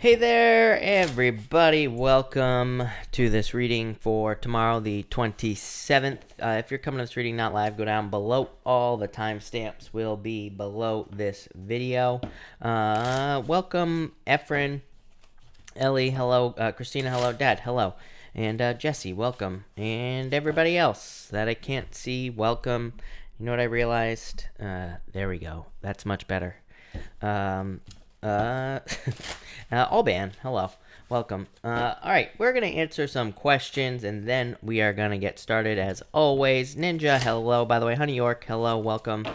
Hey there, everybody. Welcome to this reading for tomorrow, the 27th. If you're coming to this reading not live, go down below. All the timestamps will be below this video. Welcome, Efren, Ellie, hello, Christina, hello, Dad, hello, and Jesse, welcome, and everybody else that I can't see, welcome. You know what I realized? There we go. That's much better. Alban, hello, welcome. All right, we're gonna answer some questions and then we are gonna get started as always. Ninja, hello. By the way, Honey York, hello, welcome.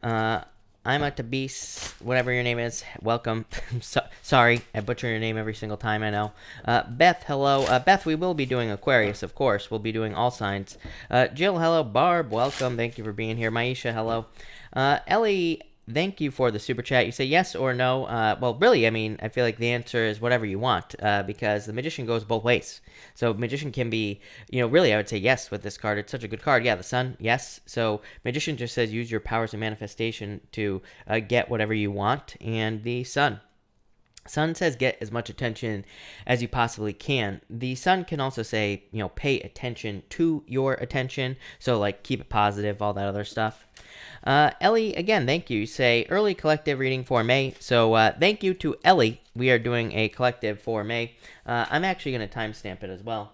I'm at the beast, whatever your name is, welcome. Sorry, I butcher your name every single time, I know. Beth, hello. Beth, we will be doing Aquarius, of course. We'll be doing all signs. Jill, hello. Barb, welcome. Thank you for being here. Maisha, hello. Ellie, thank you for the super chat. You say yes or no. Well, really, I mean, I feel like the answer is whatever you want, because the Magician goes both ways. So Magician can be, really, I would say yes with this card. It's such a good card. Yeah, the Sun, yes. So Magician just says use your powers of manifestation to get whatever you want. And the Sun says get as much attention as you possibly can. The Sun can also say, pay attention to your attention. So, like, keep it positive, all that other stuff. Ellie, again, thank you. You say early collective reading for May. So, thank you to Ellie. We are doing a collective for May. I'm actually going to timestamp it as well,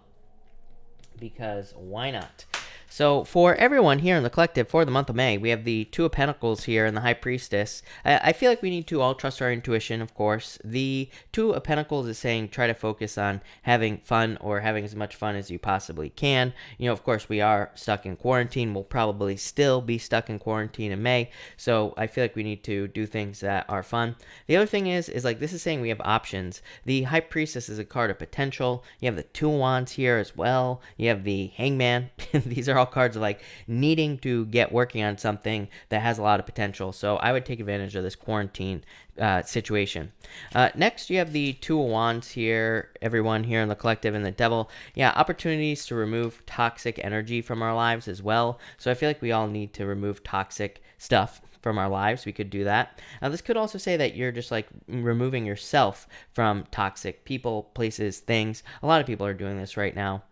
because why not? So for everyone here in the collective for the month of May, we have the Two of Pentacles here and the High Priestess. I feel like we need to all trust our intuition, of course. The Two of Pentacles is saying try to focus on having fun, or having as much fun as you possibly can. Of course, we are stuck in quarantine. We'll probably still be stuck in quarantine in May. So I feel like we need to do things that are fun. The other thing is like this is saying we have options. The High Priestess is a card of potential. You have the Two of Wands here as well. You have the Hangman. These are all cards of like needing to get working on something that has a lot of potential. So I would take advantage of this quarantine situation. Next, you have the Two of Wands here, everyone here in the collective, and the Devil. Yeah, opportunities to remove toxic energy from our lives as well. So I feel like we all need to remove toxic stuff from our lives. We could do that. This could also say that you're just like removing yourself from toxic people, places, things. A lot of people are doing this right now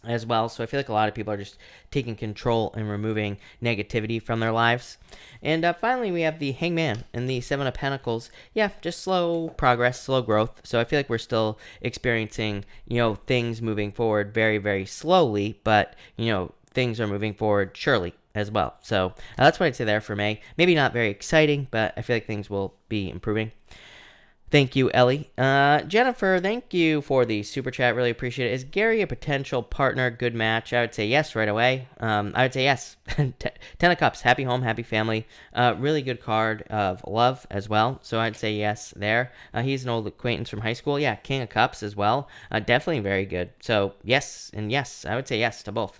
as well. So I feel like a lot of people are just taking control and removing negativity from their lives. And finally, we have the Hangman and the Seven of Pentacles. Yeah, just slow progress, slow growth. So I feel like we're still experiencing, things moving forward very, very slowly, but, things are moving forward surely as well. So that's what I'd say there for May. Maybe not very exciting, but I feel like things will be improving. Thank you, Ellie. Jennifer, thank you for the super chat. Really appreciate it. Is Gary a potential partner? Good match? I would say yes right away. I would say yes. Ten of Cups. Happy home, happy family. Really good card of love as well. So I'd say yes there. He's an old acquaintance from high school. Yeah, King of Cups as well. Definitely very good. So yes and yes. I would say yes to both.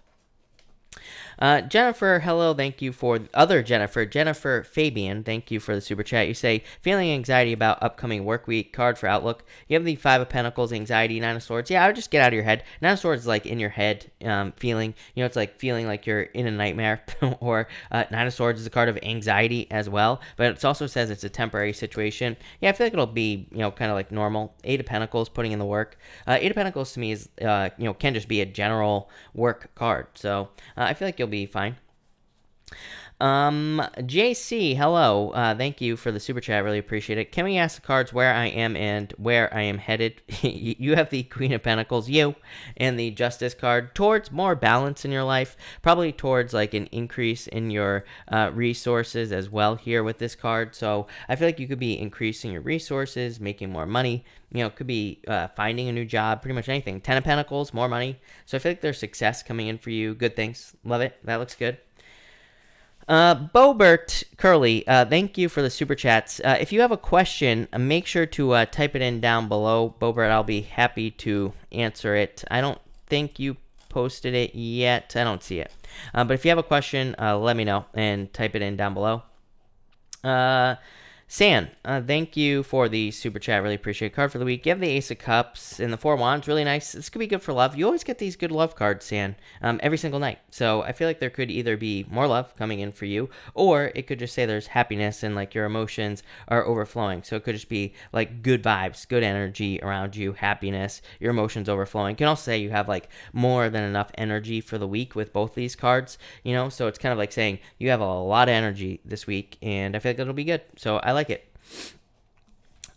Jennifer, hello, thank you for other Jennifer Fabian, thank you for the super chat. You say, feeling anxiety about upcoming work week, card for Outlook. You have the Five of Pentacles, anxiety, Nine of Swords. Yeah, I would just get out of your head. Nine of Swords is like in your head, feeling, it's like feeling like you're in a nightmare. Or Nine of Swords is a card of anxiety as well, but it also says it's a temporary situation. Yeah, I feel like it'll be, kind of like normal. Eight of Pentacles, putting in the work. Eight of Pentacles to me is, can just be a general work card. So I feel like you'll be fine. JC, hello. Thank you for the super chat. Really appreciate it. Can we ask the cards where I am and where I am headed? You have the Queen of Pentacles, and the Justice card towards more balance in your life, probably towards like an increase in your resources as well here with this card. So I feel like you could be increasing your resources, making more money. It could be finding a new job, pretty much anything. Ten of Pentacles, more money. So I feel like there's success coming in for you. Good things. Love it. That looks good. Bobert Curly, thank you for the super chats. If you have a question, make sure to type it in down below. Bobert, I'll be happy to answer it. I don't think you posted it yet. I don't see it. But if you have a question, let me know and type it in down below. San, thank you for the super chat. Really appreciate it. Card for the week. You have the Ace of Cups and the Four of Wands. Really nice. This could be good for love. You always get these good love cards, San, every single night. So I feel like there could either be more love coming in for you, or it could just say there's happiness and like your emotions are overflowing. So it could just be like good vibes, good energy around you, happiness, your emotions overflowing. You can also say you have like more than enough energy for the week with both these cards, you know? So it's kind of like saying you have a lot of energy this week, and I feel like it'll be good. So I like it.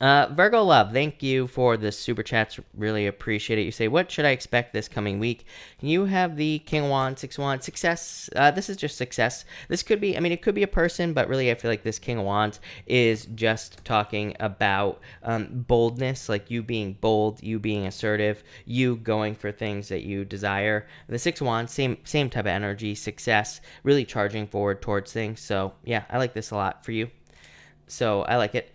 Virgo Love, thank you for the super chats. Really appreciate it. You say, what should I expect this coming week? You have the King of Wands, Six of Wands, success. This is just success. This could be, I mean, it could be a person, but really I feel like this King of Wands is just talking about boldness, like you being bold, you being assertive, you going for things that you desire. The Six of Wands, same type of energy, success, really charging forward towards things. So yeah, I like this a lot for you. So I like it.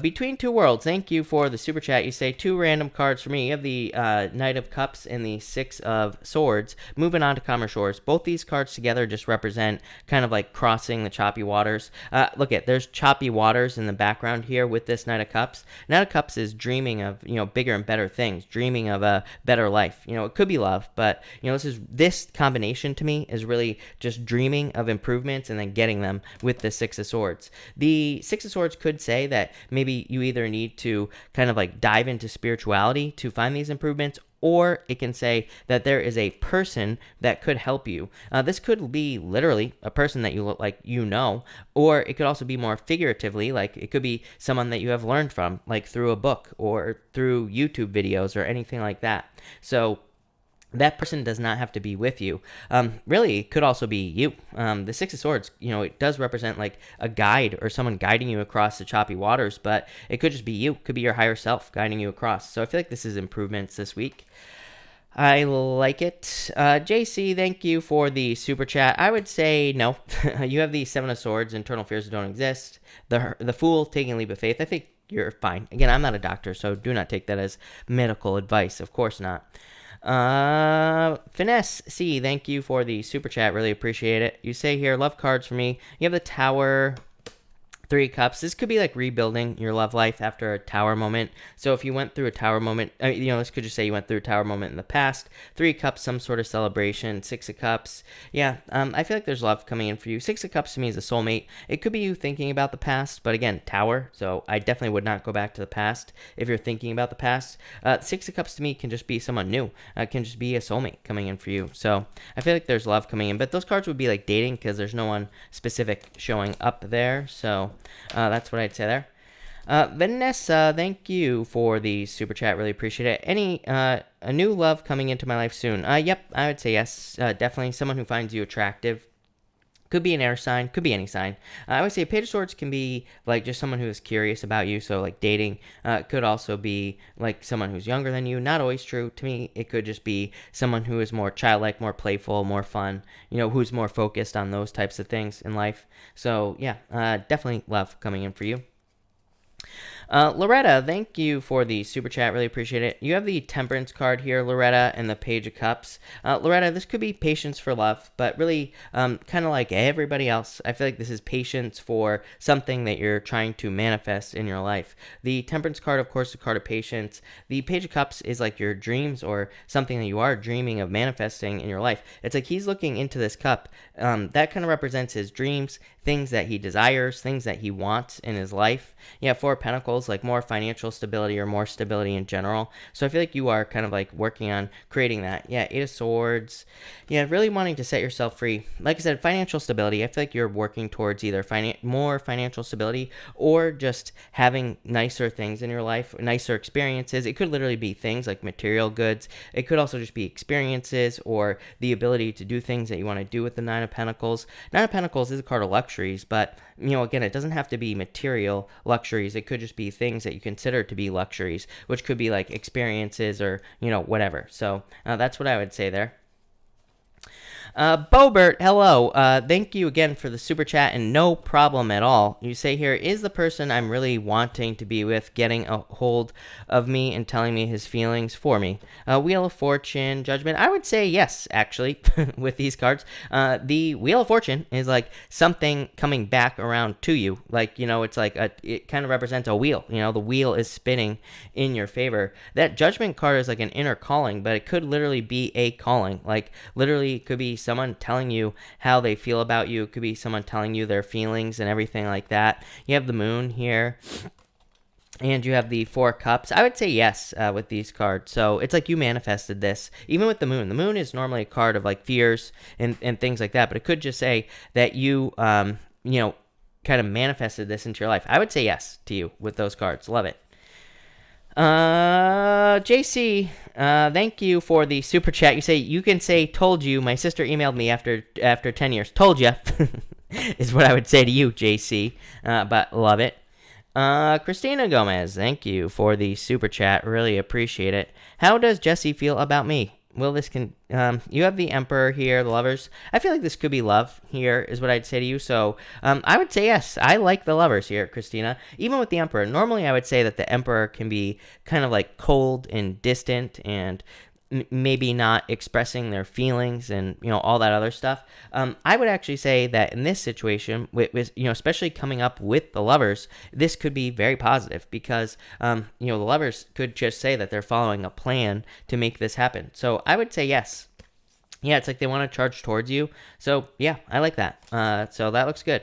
Between Two Worlds, thank you for the super chat. You say 2 random cards for me. You have the Knight of Cups and the Six of Swords. Moving on to calmer shores. Both these cards together just represent kind of like crossing the choppy waters. Look at, there's choppy waters in the background here with this Knight of Cups. Knight of Cups is dreaming of, you know, bigger and better things, dreaming of a better life. You know, it could be love, but you know, this combination to me is really just dreaming of improvements and then getting them with the Six of Swords. The Six of Swords could say that maybe you either need to kind of like dive into spirituality to find these improvements, or it can say that there is a person that could help you. This could be literally a person that you look like, you know, or it could also be more figuratively, like it could be someone that you have learned from, like through a book or through YouTube videos or anything like that. So that person does not have to be with you. Really, it could also be you. The Six of Swords, you know, it does represent like a guide or someone guiding you across the choppy waters, but it could just be you. It could be your higher self guiding you across. So I feel like this is improvements this week. I like it. JC, thank you for the super chat. I would say no. You have the Seven of Swords, internal fears that don't exist. The Fool, taking a leap of faith. I think you're fine. Again, I'm not a doctor, so do not take that as medical advice. Of course not. Finesse C, thank you for the super chat. Really appreciate it. You say here, love cards for me. You have the Tower, 3 Cups. This could be like rebuilding your love life after a tower moment. So if you went through a tower moment, you know, this could just say you went through a tower moment in the past. 3 Cups, some sort of celebration. 6 of Cups. Yeah, I feel like there's love coming in for you. 6 of Cups to me is a soulmate. It could be you thinking about the past, but again, tower. So I definitely would not go back to the past if you're thinking about the past. 6 of Cups to me can just be someone new. Can just be a soulmate coming in for you. So I feel like there's love coming in, but those cards would be like dating because there's no one specific showing up there. So that's what I'd say there. Vanessa, thank you for the super chat. Really appreciate it. Any a new love coming into my life soon? Yep, I would say yes. Definitely someone who finds you attractive. Could be an air sign, could be any sign. I would say Page of Swords can be like just someone who is curious about you, so like dating. Could also be like someone who's younger than you. Not always true. To me, it could just be someone who is more childlike, more playful, more fun, you know, who's more focused on those types of things in life. So yeah, definitely love coming in for you. Loretta, thank you for the super chat. Really appreciate it. You have the Temperance card here, Loretta, and the Page of Cups. Loretta, this could be patience for love, but really kind of like everybody else, I feel like this is patience for something that you're trying to manifest in your life. The Temperance card, of course, is a card of patience. The Page of Cups is like your dreams or something that you are dreaming of manifesting in your life. It's like he's looking into this cup. That kind of represents his dreams, things that he desires, things that he wants in his life. Yeah, Four of Pentacles, like more financial stability or more stability in general. So I feel like you are kind of like working on creating that. Yeah, Eight of Swords. Yeah, really wanting to set yourself free. Like I said, financial stability. I feel like you're working towards either more financial stability or just having nicer things in your life, nicer experiences. It could literally be things like material goods. It could also just be experiences or the ability to do things that you want to do with the Nine of Pentacles. Nine of Pentacles is a card of luxuries, but you know, again, it doesn't have to be material luxuries. It could just be things that you consider to be luxuries, which could be like experiences or, you know, whatever. So that's what I would say there. Bobert, hello. Thank you again for the super chat, and no problem at all. You say here, is the person I'm really wanting to be with getting a hold of me and telling me his feelings for me? Wheel of Fortune, Judgment. I would say yes, actually, with these cards. The Wheel of Fortune is like something coming back around to you. Like, it's like it kind of represents a wheel. The wheel is spinning in your favor. That Judgment card is like an inner calling, but it could literally be a calling. Like, literally, it could be someone telling you how they feel about you. It could be someone telling you their feelings and everything like that. You have the Moon here, and you have the Four Cups. I would say yes with these cards. So it's like you manifested this. Even with the Moon. The Moon is normally a card of like fears and things like that. But it could just say that you, kind of manifested this into your life. I would say yes to you with those cards. Love it. JC, thank you for the super chat. You can say told you. My sister emailed me after 10 years. Told you is what I would say to you, JC. But love it. Christina Gomez, thank you for the super chat. Really appreciate it. How does Jesse feel about me? Well, you have the Emperor here, the Lovers. I feel like this could be love here, is what I'd say to you. So, I would say yes. I like the Lovers here, Christina. Even with the Emperor. Normally, I would say that the Emperor can be kind of like cold and distant and maybe not expressing their feelings and all that other stuff. I would actually say that in this situation, with especially coming up with the Lovers, this could be very positive because the Lovers could just say that they're following a plan to make this happen. So I would say yes. Yeah, it's like they want to charge towards you. So yeah, I like that. So that looks good.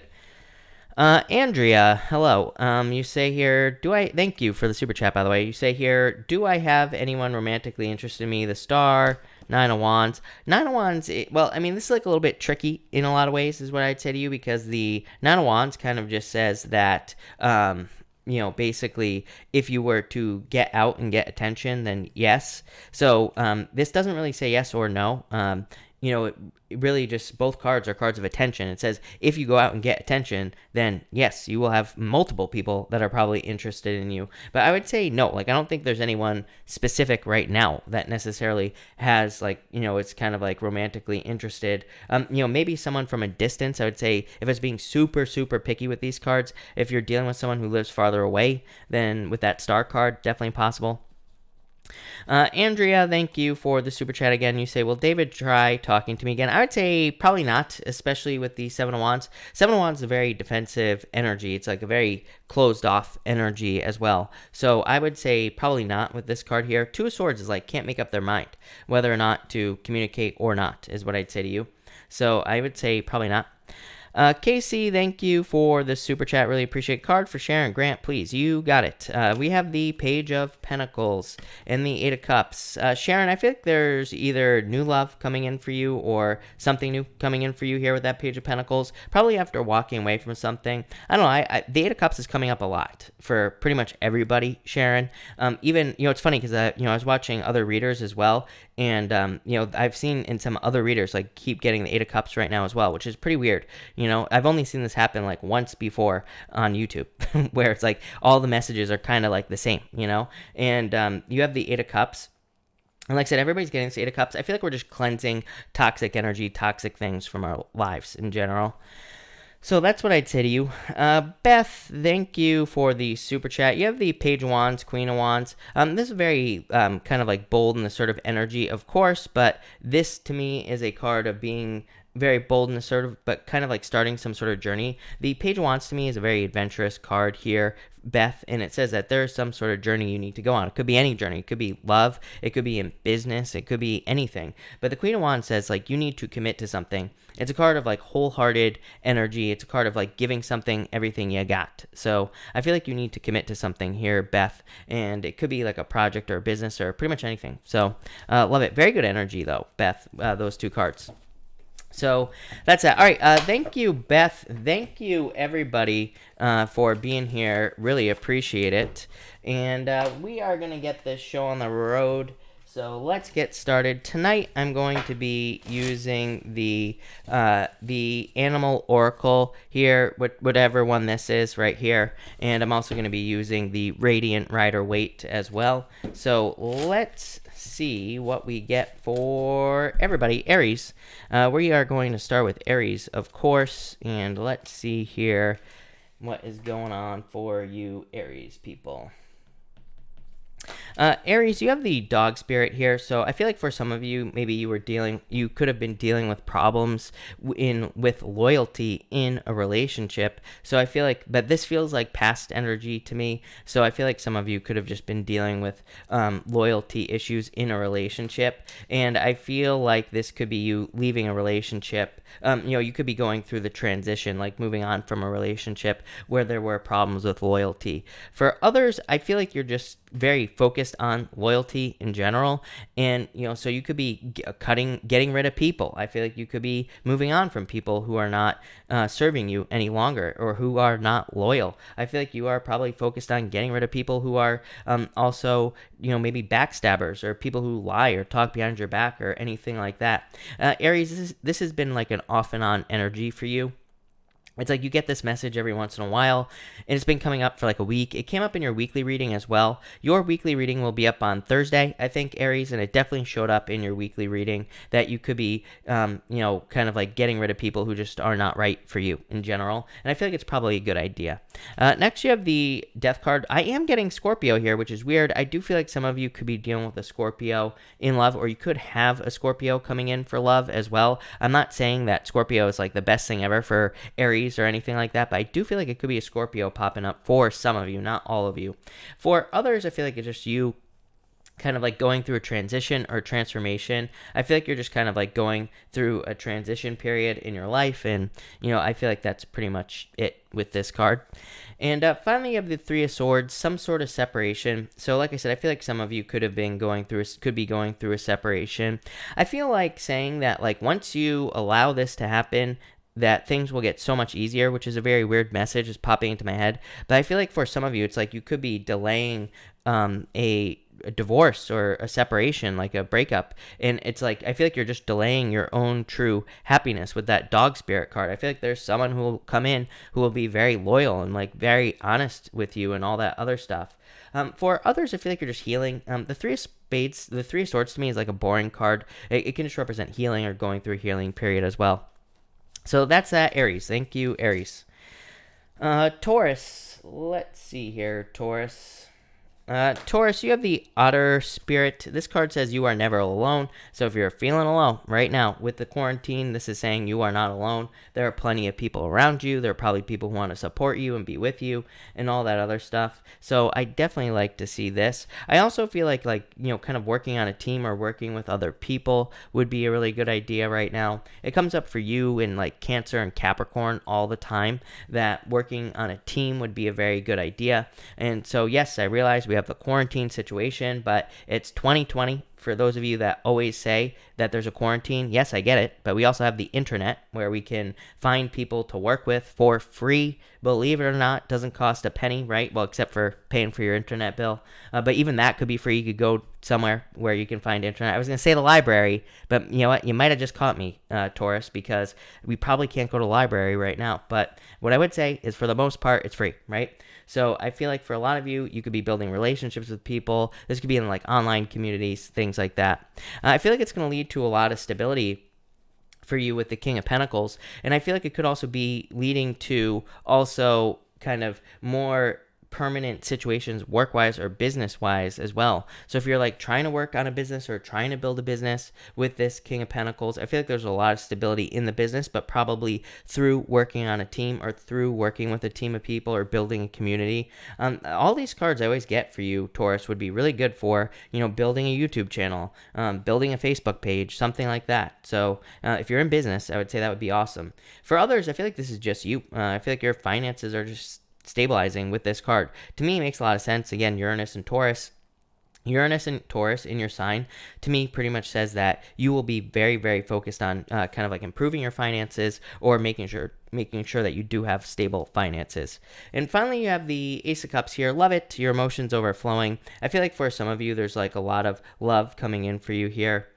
Andrea, hello. You say here, thank you for the super chat, by the way. You say here, do I have anyone romantically interested in me? The Star, Nine of Wands. Nine of Wands, this is like a little bit tricky in a lot of ways, is what I'd say to you, because the Nine of Wands kind of just says that, basically, if you were to get out and get attention, then yes. So, this doesn't really say yes or no. It really just, both cards are cards of attention. It says if you go out and get attention, then yes, you will have multiple people that are probably interested in you. But I would say no. Like, I don't think there's anyone specific right now that necessarily has, like, it's kind of like romantically interested. Maybe someone from a distance. I would say if it's being super, super picky with these cards, if you're dealing with someone who lives farther away, then with that Star card, definitely possible. Andrea, thank you for the super chat again. You say, will David try talking to me again? I would say probably not, especially with the Seven of Wands. Seven of Wands is a very defensive energy. It's like a very closed off energy as well. So I would say probably not with this card here. Two of Swords is like can't make up their mind whether or not to communicate or not, is what I'd say to you. So I would say probably not. Casey, thank you for the super chat. Really appreciate it. Card for Sharon. Grant, please. You got it. We have the Page of Pentacles and the Eight of Cups. Sharon, I feel like there's either new love coming in for you or something new coming in for you here with that Page of Pentacles. Probably after walking away from something. I don't know. The Eight of Cups is coming up a lot for pretty much everybody, Sharon. Even, it's funny because, I was watching other readers as well. And, I've seen in some other readers, like, keep getting the Eight of Cups right now as well, which is pretty weird. I've only seen this happen, like, once before on YouTube, where it's, like, all the messages are kind of, like, the same, And you have the Eight of Cups. And like I said, everybody's getting this Eight of Cups. I feel like we're just cleansing toxic energy, toxic things from our lives in general. So that's what I'd say to you. Beth, thank you for the super chat. You have the Page of Wands, Queen of Wands. This is very kind of like bold and assertive energy, of course, but this to me is a card of being very bold and assertive, but kind of like starting some sort of journey. The Page of Wands to me is a very adventurous card here, Beth, and it says that there's some sort of journey you need to go on. It could be any journey. It could be love. It could be in business. It could be anything. But the Queen of Wands says, like, you need to commit to something. It's a card of, like, wholehearted energy. It's a card of, like, giving something everything you got. So I feel like you need to commit to something here, Beth, and it could be, like, a project or a business or pretty much anything. So love it. Very good energy, though, Beth, those two cards. So that's that. All right. Thank you, Beth. Thank you, everybody, for being here. Really appreciate it. And we are going to get this show on the road. So let's get started. Tonight I'm going to be using the Animal Oracle here, whatever one this is right here, and I'm also going to be using the Radiant Rider Waite as well. So let's see what we get for everybody. Aries. We are going to start with Aries, of course, and let's see here what is going on for you Aries people. Aries, you have the dog spirit here, so I feel like for some of you, maybe you could have been dealing with problems with loyalty in a relationship. So I feel like, but this feels like past energy to me. So I feel like some of you could have just been dealing with loyalty issues in a relationship, and I feel like this could be you leaving a relationship. You could be going through the transition, like moving on from a relationship where there were problems with loyalty. For others, I feel like you're just very focused on loyalty in general, and so you could be getting rid of people. I feel like you could be moving on from people who are not serving you any longer or who are not loyal. I feel like you are probably focused on getting rid of people who are also maybe backstabbers or people who lie or talk behind your back or anything like that. Aries, this has been like an off and on energy for you. It's like you get this message every once in a while, and it's been coming up for like a week. It came up in your weekly reading as well. Your weekly reading will be up on Thursday, I think, Aries, and it definitely showed up in your weekly reading that you could be, kind of like getting rid of people who just are not right for you in general, and I feel like it's probably a good idea. Next, you have the Death card. I am getting Scorpio here, which is weird. I do feel like some of you could be dealing with a Scorpio in love, or you could have a Scorpio coming in for love as well. I'm not saying that Scorpio is like the best thing ever for Aries or anything like that, but I do feel like it could be a Scorpio popping up for some of you, not all of you. For others, I feel like it's just you kind of like going through a transition or transformation. I feel like you're just kind of like going through a transition period in your life, and I feel like that's pretty much it with this card. And finally, you have the Three of Swords, some sort of separation. So like I said, I feel like some of you could be going through a separation. I feel like saying that like once you allow this to happen, that things will get so much easier, which is a very weird message is popping into my head. But I feel like for some of you, it's like you could be delaying a divorce or a separation, like a breakup. And it's like, I feel like you're just delaying your own true happiness with that dog spirit card. I feel like there's someone who will come in who will be very loyal and like very honest with you and all that other stuff. For others, I feel like you're just healing. The Three of Spades, the Three of Swords to me is like a boring card. It can just represent healing or going through a healing period as well. So that's that, Aries. Thank you, Aries. Taurus. Let's see here, Taurus. Taurus, you have the Otter Spirit. This card says you are never alone. So if you're feeling alone right now with the quarantine, this is saying you are not alone. There are plenty of people around you. There are probably people who want to support you and be with you and all that other stuff. So I definitely like to see this. I also feel like kind of working on a team or working with other people would be a really good idea right now. It comes up for you in like Cancer and Capricorn all the time that working on a team would be a very good idea. And so yes, I realize we have the quarantine situation, but it's 2020. For those of you that always say that there's a quarantine, yes, I get it, but we also have the internet where we can find people to work with for free. Believe it or not, doesn't cost a penny, right? Well, except for paying for your internet bill. But even that could be free. You could go somewhere where you can find internet. I was going to say the library, but you know what? You might have just caught me, Taurus, because we probably can't go to the library right now. But what I would say is for the most part, it's free, right? So I feel like for a lot of you, you could be building relationships with people. This could be in like online communities, things like that. I feel like it's going to lead to a lot of stability for you with the King of Pentacles. And I feel like it could also be leading to also kind of more permanent situations work-wise or business-wise as well. So if you're like trying to work on a business or trying to build a business with this King of Pentacles, I feel like there's a lot of stability in the business, but probably through working on a team or through working with a team of people or building a community. All these cards I always get for you, Taurus, would be really good for, building a YouTube channel, building a Facebook page, something like that. So if you're in business, I would say that would be awesome. For others, I feel like this is just you. I feel like your finances are just stabilizing with this card. To me, it makes a lot of sense. Again, Uranus and Taurus. Uranus and Taurus in your sign, to me, pretty much says that you will be very, very focused on kind of like improving your finances or making sure that you do have stable finances. And finally, you have the Ace of Cups here. Love it. Your emotions overflowing. I feel like for some of you, there's like a lot of love coming in for you here.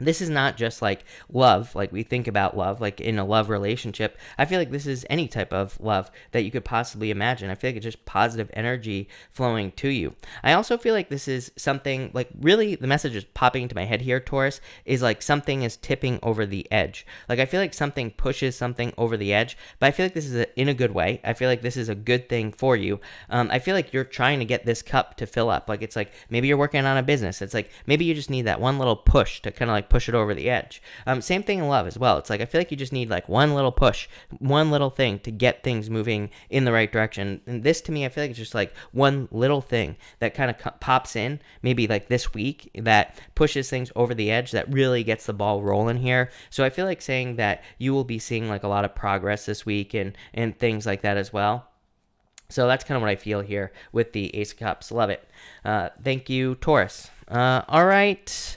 This is not just like love, like we think about love, like in a love relationship. I feel like this is any type of love that you could possibly imagine. I feel like it's just positive energy flowing to you. I also feel like this is something like really the message is popping into my head here, Taurus, is like something is tipping over the edge. Like I feel like something pushes something over the edge, but I feel like this is in a good way. I feel like this is a good thing for you. I feel like you're trying to get this cup to fill up. Like it's like maybe you're working on a business. It's like maybe you just need that one little push to kind of like push it over the edge. Same thing in love as well. It's like I feel like you just need like one little push, one little thing to get things moving in the right direction. And this to me, I feel like it's just like one little thing that kind of pops in maybe like this week that pushes things over the edge, that really gets the ball rolling here. So I feel like saying that you will be seeing like a lot of progress this week and things like that as well. So that's kind of what I feel here with the Ace of Cups. Love it. Thank you, Taurus. All right.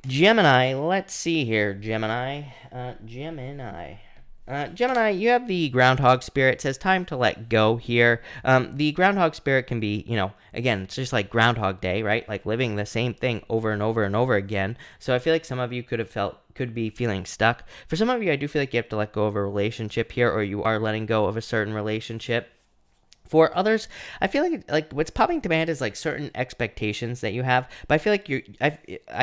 Gemini, let's see here. Gemini, you have the groundhog spirit. It says time to let go here. The groundhog spirit can be, again, it's just like Groundhog Day, right? Like living the same thing over and over and over again. So I feel like some of you could be feeling stuck. For some of you, I do feel like you have to let go of a relationship here, or you are letting go of a certain relationship. For others, I feel like what's popping to my head is like certain expectations that you have, but I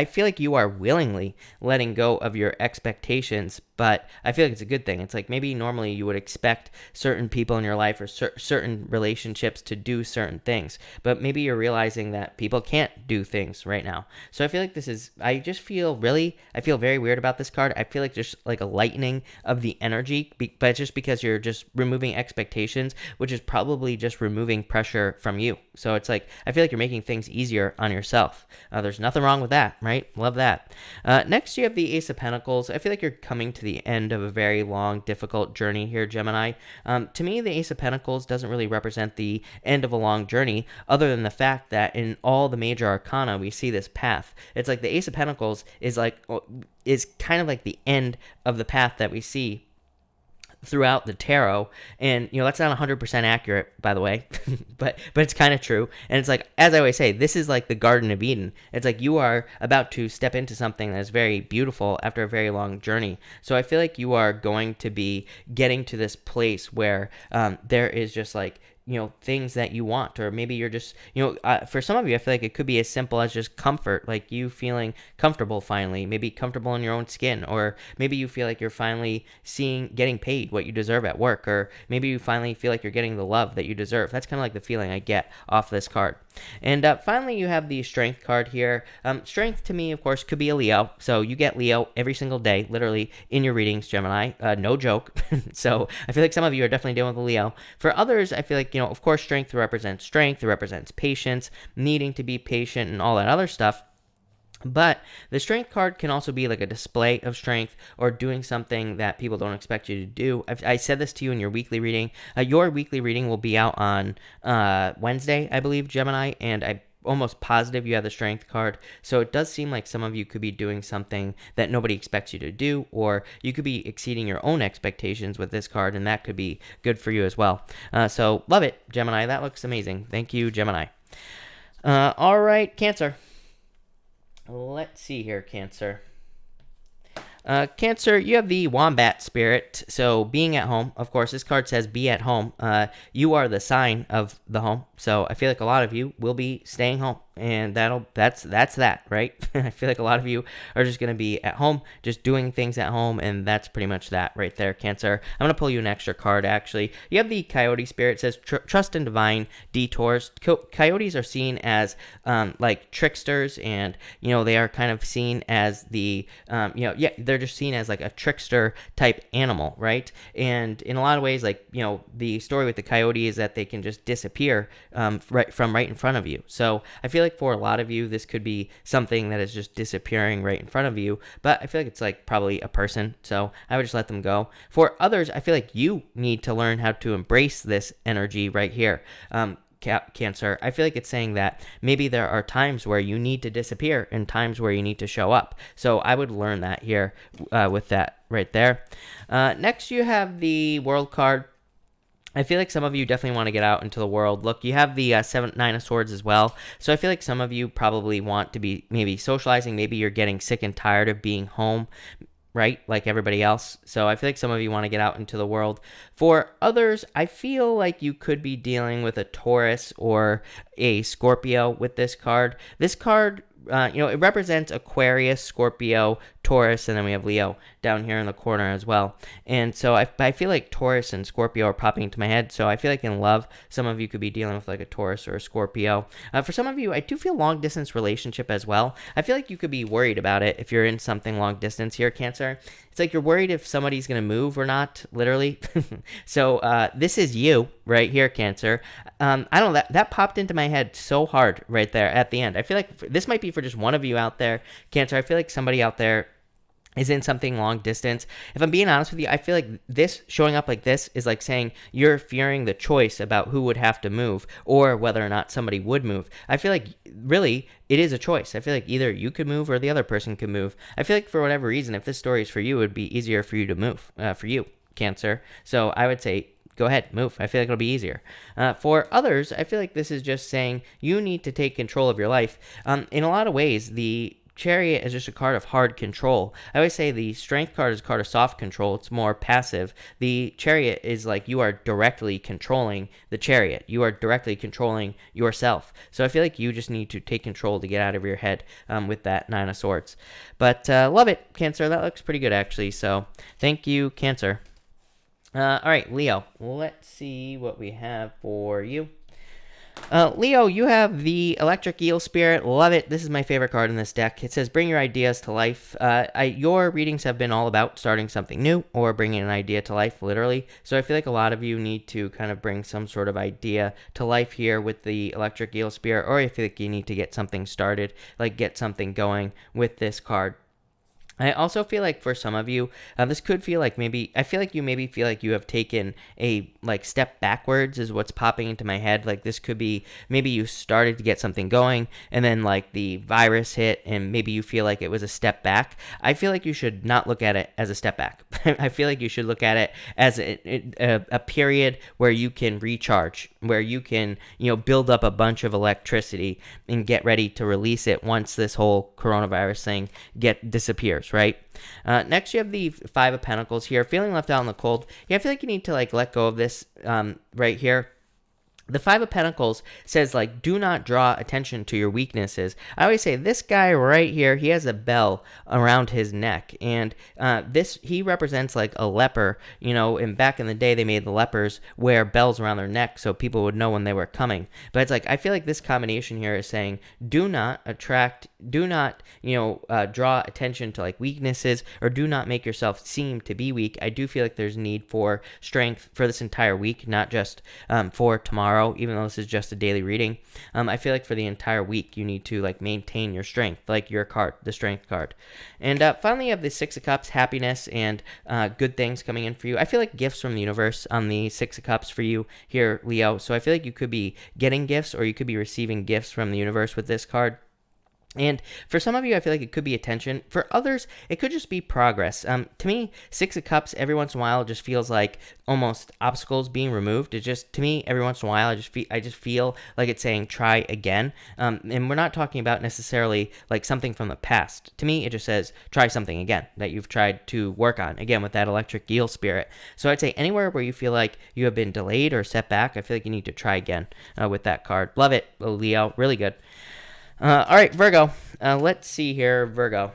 feel like you are willingly letting go of your expectations, but I feel like it's a good thing. It's like maybe normally you would expect certain people in your life or certain relationships to do certain things, but maybe you're realizing that people can't do things right now. So I feel like I feel very weird about this card. I feel like just like a lightening of the energy, but it's just because you're just removing expectations, which is probably just removing pressure from you. So it's like I feel like you're making things easier on yourself. There's nothing wrong with that, right? Love that. Next, you have the Ace of Pentacles. I feel like you're coming to the end of a very long, difficult journey here, Gemini. To me, the Ace of Pentacles doesn't really represent the end of a long journey, other than the fact that in all the major arcana, we see this path. It's like the Ace of Pentacles is kind of like the end of the path that we see throughout the tarot, and that's not 100% accurate, by the way, but it's kind of true. And it's like, as I always say, this is like the Garden of Eden. It's like you are about to step into something that is very beautiful after a very long journey. So I feel like you are going to be getting to this place where there is just like things that you want, or maybe you're just, for some of you, I feel like it could be as simple as just comfort, like you feeling comfortable finally, maybe comfortable in your own skin, or maybe you feel like you're finally getting paid what you deserve at work, or maybe you finally feel like you're getting the love that you deserve. That's kind of like the feeling I get off this card. And finally, you have the Strength card here. Strength to me, of course, could be a Leo. So you get Leo every single day, literally in your readings, Gemini. No joke. So I feel like some of you are definitely dealing with a Leo. For others, I feel like, of course, strength represents patience, needing to be patient and all that other stuff. But the Strength card can also be like a display of strength, or doing something that people don't expect you to do. I said this to you in your weekly reading. Your weekly reading will be out on Wednesday, I believe, Gemini, and I'm almost positive you have the Strength card. So it does seem like some of you could be doing something that nobody expects you to do, or you could be exceeding your own expectations with this card, and that could be good for you as well. So love it, Gemini. That looks amazing. Thank you, Gemini. All right, Cancer. Let's see here, Cancer. Cancer, you have the Wombat spirit. So being at home, of course, this card says be at home. You are the sign of the home. So I feel like a lot of you will be staying home, and that's that, right? I feel like a lot of you are just going to be at home, just doing things at home, and that's pretty much that right there, Cancer. I'm going to pull you an extra card, actually. You have the Coyote spirit. It says trust in divine detours. Coyotes are seen as like tricksters, and they are kind of seen as the they're just seen as like a trickster type animal, right? And in a lot of ways, like the story with the coyote is that they can just disappear right in front of you. So I feel like for a lot of you, this could be something that is just disappearing right in front of you, but I feel like it's like probably a person, so I would just let them go. For others, I feel like you need to learn how to embrace this energy right here. Cancer, I feel like it's saying that maybe there are times where you need to disappear and times where you need to show up. So I would learn that here with that right there. Next, you have the World card. I feel like some of you definitely want to get out into the world. Look, you have the Nine of Swords as well. So I feel like some of you probably want to be maybe socializing. Maybe you're getting sick and tired of being home, right? Like everybody else. So I feel like some of you want to get out into the world. For others, I feel like you could be dealing with a Taurus or a Scorpio with this card. This card, it represents Aquarius, Scorpio, Taurus, and then we have Leo down here in the corner as well. And so I feel like Taurus and Scorpio are popping into my head. So I feel like in love, some of you could be dealing with like a Taurus or a Scorpio. For some of you, I do feel long distance relationship as well. I feel like you could be worried about it if you're in something long distance here, Cancer. It's like you're worried if somebody's going to move or not, literally. So this is you right here, Cancer. I don't know, that popped into my head so hard right there at the end. I feel like this might be for just one of you out there, Cancer. I feel like somebody out there is in something long distance. If I'm being honest with you, I feel like this showing up like this is like saying you're fearing the choice about who would have to move or whether or not somebody would move. I feel like really it is a choice. I feel like either you could move or the other person could move. I feel like for whatever reason, if this story is for you, it would be easier for you to move, for you, Cancer. So I would say go ahead, move. I feel like it'll be easier. For others, I feel like this is just saying you need to take control of your life. In a lot of ways, the Chariot is just a card of hard control. I always say the Strength card is a card of soft control. It's more passive. The Chariot is like you are directly controlling the Chariot. You are directly controlling yourself. So I feel like you just need to take control to get out of your head with that Nine of Swords. But love it, Cancer. That looks pretty good, actually. So thank you, Cancer. All right, Leo. Let's see what we have for you. Leo, you have the Electric Eel Spirit. Love it. This is my favorite card in this deck. It says, bring your ideas to life. Your readings have been all about starting something new or bringing an idea to life, literally. So I feel like a lot of you need to kind of bring some sort of idea to life here with the Electric Eel Spirit, or I feel like you need to get something started, like get something going with this card. I also feel like for some of you, this could feel like I feel like you maybe feel like you have taken a step backwards is what's popping into my head. Like this could be maybe you started to get something going and then like the virus hit and maybe you feel like it was a step back. I feel like you should not look at it as a step back. I feel like you should look at it as a period where you can recharge, where you can, build up a bunch of electricity and get ready to release it once this whole coronavirus thing disappears. Right? Next, you have the Five of Pentacles here. Feeling left out in the cold. Yeah, I feel like you need to let go of this right here. The Five of Pentacles says, do not draw attention to your weaknesses. I always say, this guy right here, he has a bell around his neck. And he represents a leper, and back in the day, they made the lepers wear bells around their neck so people would know when they were coming. But it's I feel like this combination here is saying, do not draw attention to weaknesses, or do not make yourself seem to be weak. I do feel like there's need for strength for this entire week, not just for tomorrow. Even though this is just a daily reading, I feel like for the entire week you need to maintain your strength, like your card, the Strength card. And finally, you have the Six of Cups, happiness and good things coming in for you. I feel like gifts from the universe on the Six of Cups for you here, Leo. So I feel like you could be getting gifts or you could be receiving gifts from the universe with this card. And for some of you, I feel like it could be attention. For others, it could just be progress. To me, Six of Cups, every once in a while, just feels like almost obstacles being removed. It just, to me, every once in a while, I just feel like it's saying try again. And we're not talking about necessarily something from the past. To me, it just says try something again that you've tried to work on, again, with that Electric Eel Spirit. So I'd say anywhere where you feel like you have been delayed or set back, I feel like you need to try again with that card. Love it, Leo. Really good. All right, Virgo. Let's see here, Virgo.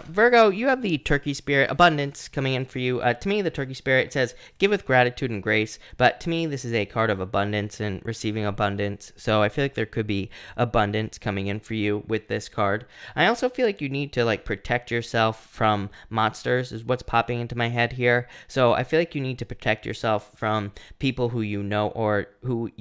Virgo, you have the Turkey Spirit, abundance coming in for you. To me, the Turkey Spirit says, give with gratitude and grace. But to me, this is a card of abundance and receiving abundance. So I feel like there could be abundance coming in for you with this card. I also feel like you need to protect yourself from monsters is what's popping into my head here. So I feel like you need to protect yourself from people who or who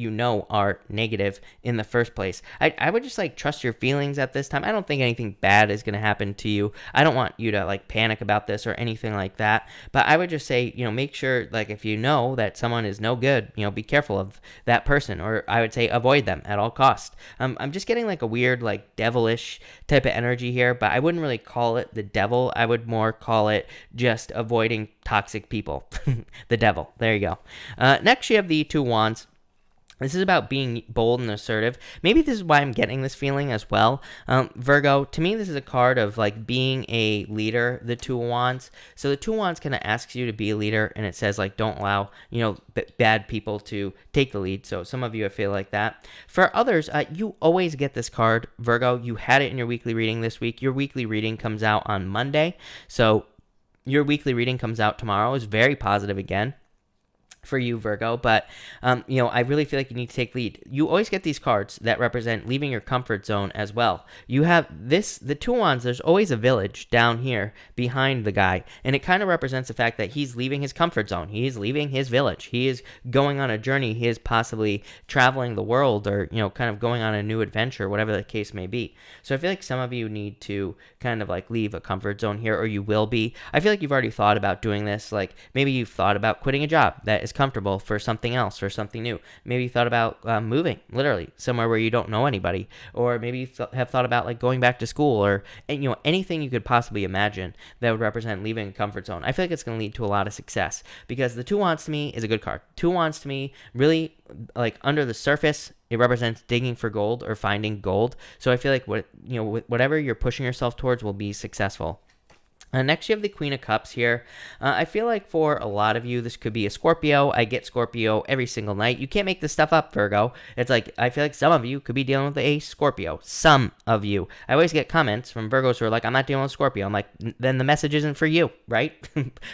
are negative in the first place. I would just trust your feelings at this time. I don't think anything bad is going to happen to you. I don't want you to like panic about this or anything like that, but I would just say, make sure, like, if you know that someone is no good, be careful of that person, or I would say avoid them at all costs. I'm just getting like a weird, like, devilish type of energy here, but I wouldn't really call it the devil. I would more call it just avoiding toxic people. The devil. There you go. Next, you have the Two Wands. This is about being bold and assertive. Maybe this is why I'm getting this feeling as well. Virgo, to me, this is a card of like being a leader, the Two Wands. So the Two Wands kind of asks you to be a leader, and it says like don't allow, bad people to take the lead. So some of you, I feel like that. For others, you always get this card, Virgo. You had it in your weekly reading this week. Your weekly reading comes out on Monday. So your weekly reading comes out tomorrow. Is very positive again for you, Virgo, but I really feel like you need to take lead. You always get these cards that represent leaving your comfort zone as well. You have the Two Wands, there's always a village down here behind the guy, and it kind of represents the fact that he's leaving his comfort zone. He is leaving his village. He is going on a journey. He is possibly traveling the world, or kind of going on a new adventure, whatever the case may be. So I feel like some of you need to kind of like leave a comfort zone here, or you will be. I feel like you've already thought about doing this. Like maybe you've thought about quitting a job that is comfortable for something else or something new. Maybe you thought about moving literally somewhere where you don't know anybody, or maybe you have thought about like going back to school, or anything you could possibly imagine that would represent leaving a comfort zone. I feel like it's going to lead to a lot of success, because the Two Wands to me is a good card. Two Wands to me, really, like, under the surface, it represents digging for gold or finding gold. So I feel like whatever you're pushing yourself towards will be successful. Next, you have the Queen of Cups here. I feel like for a lot of you, this could be a Scorpio. I get Scorpio every single night. You can't make this stuff up, Virgo. It's like, I feel like some of you could be dealing with a Scorpio. Some of you. I always get comments from Virgos who are like, I'm not dealing with Scorpio. I'm like, then the message isn't for you, right?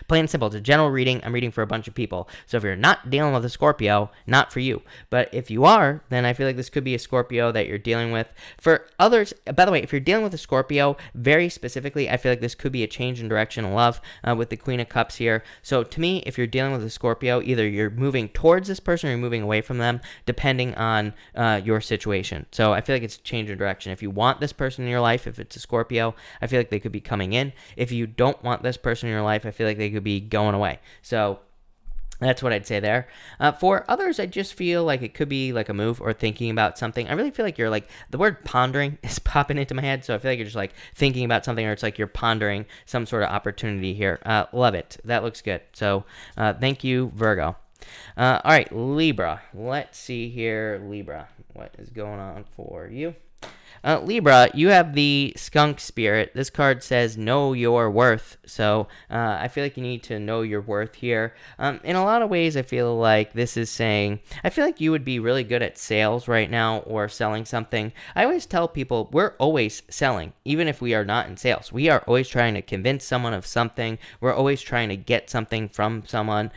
Plain and simple. It's a general reading. I'm reading for a bunch of people. So if you're not dealing with a Scorpio, not for you. But if you are, then I feel like this could be a Scorpio that you're dealing with. For others, by the way, if you're dealing with a Scorpio, very specifically, I feel like this could be a change in direction of love with the Queen of Cups here. So to me, if you're dealing with a Scorpio, either you're moving towards this person or you're moving away from them, depending on your situation. So I feel like it's a change in direction. If you want this person in your life, if it's a Scorpio, I feel like they could be coming in. If you don't want this person in your life, I feel like they could be going away. So that's what I'd say there. For others, I just feel like it could be like a move or thinking about something. I really feel like you're like, the word pondering is popping into my head. So I feel like you're just like thinking about something, or it's like you're pondering some sort of opportunity here. Love it. That looks good. So thank you, Virgo. All right, Libra. Let's see here. Libra, what is going on for you? Libra, you have the Skunk Spirit. This card says know your worth. So I feel like you need to know your worth here. In a lot of ways, I feel like this is saying, I feel like you would be really good at sales right now, or selling something. I always tell people we're always selling, even if we are not in sales. We are always trying to convince someone of something. We're always trying to get something from someone,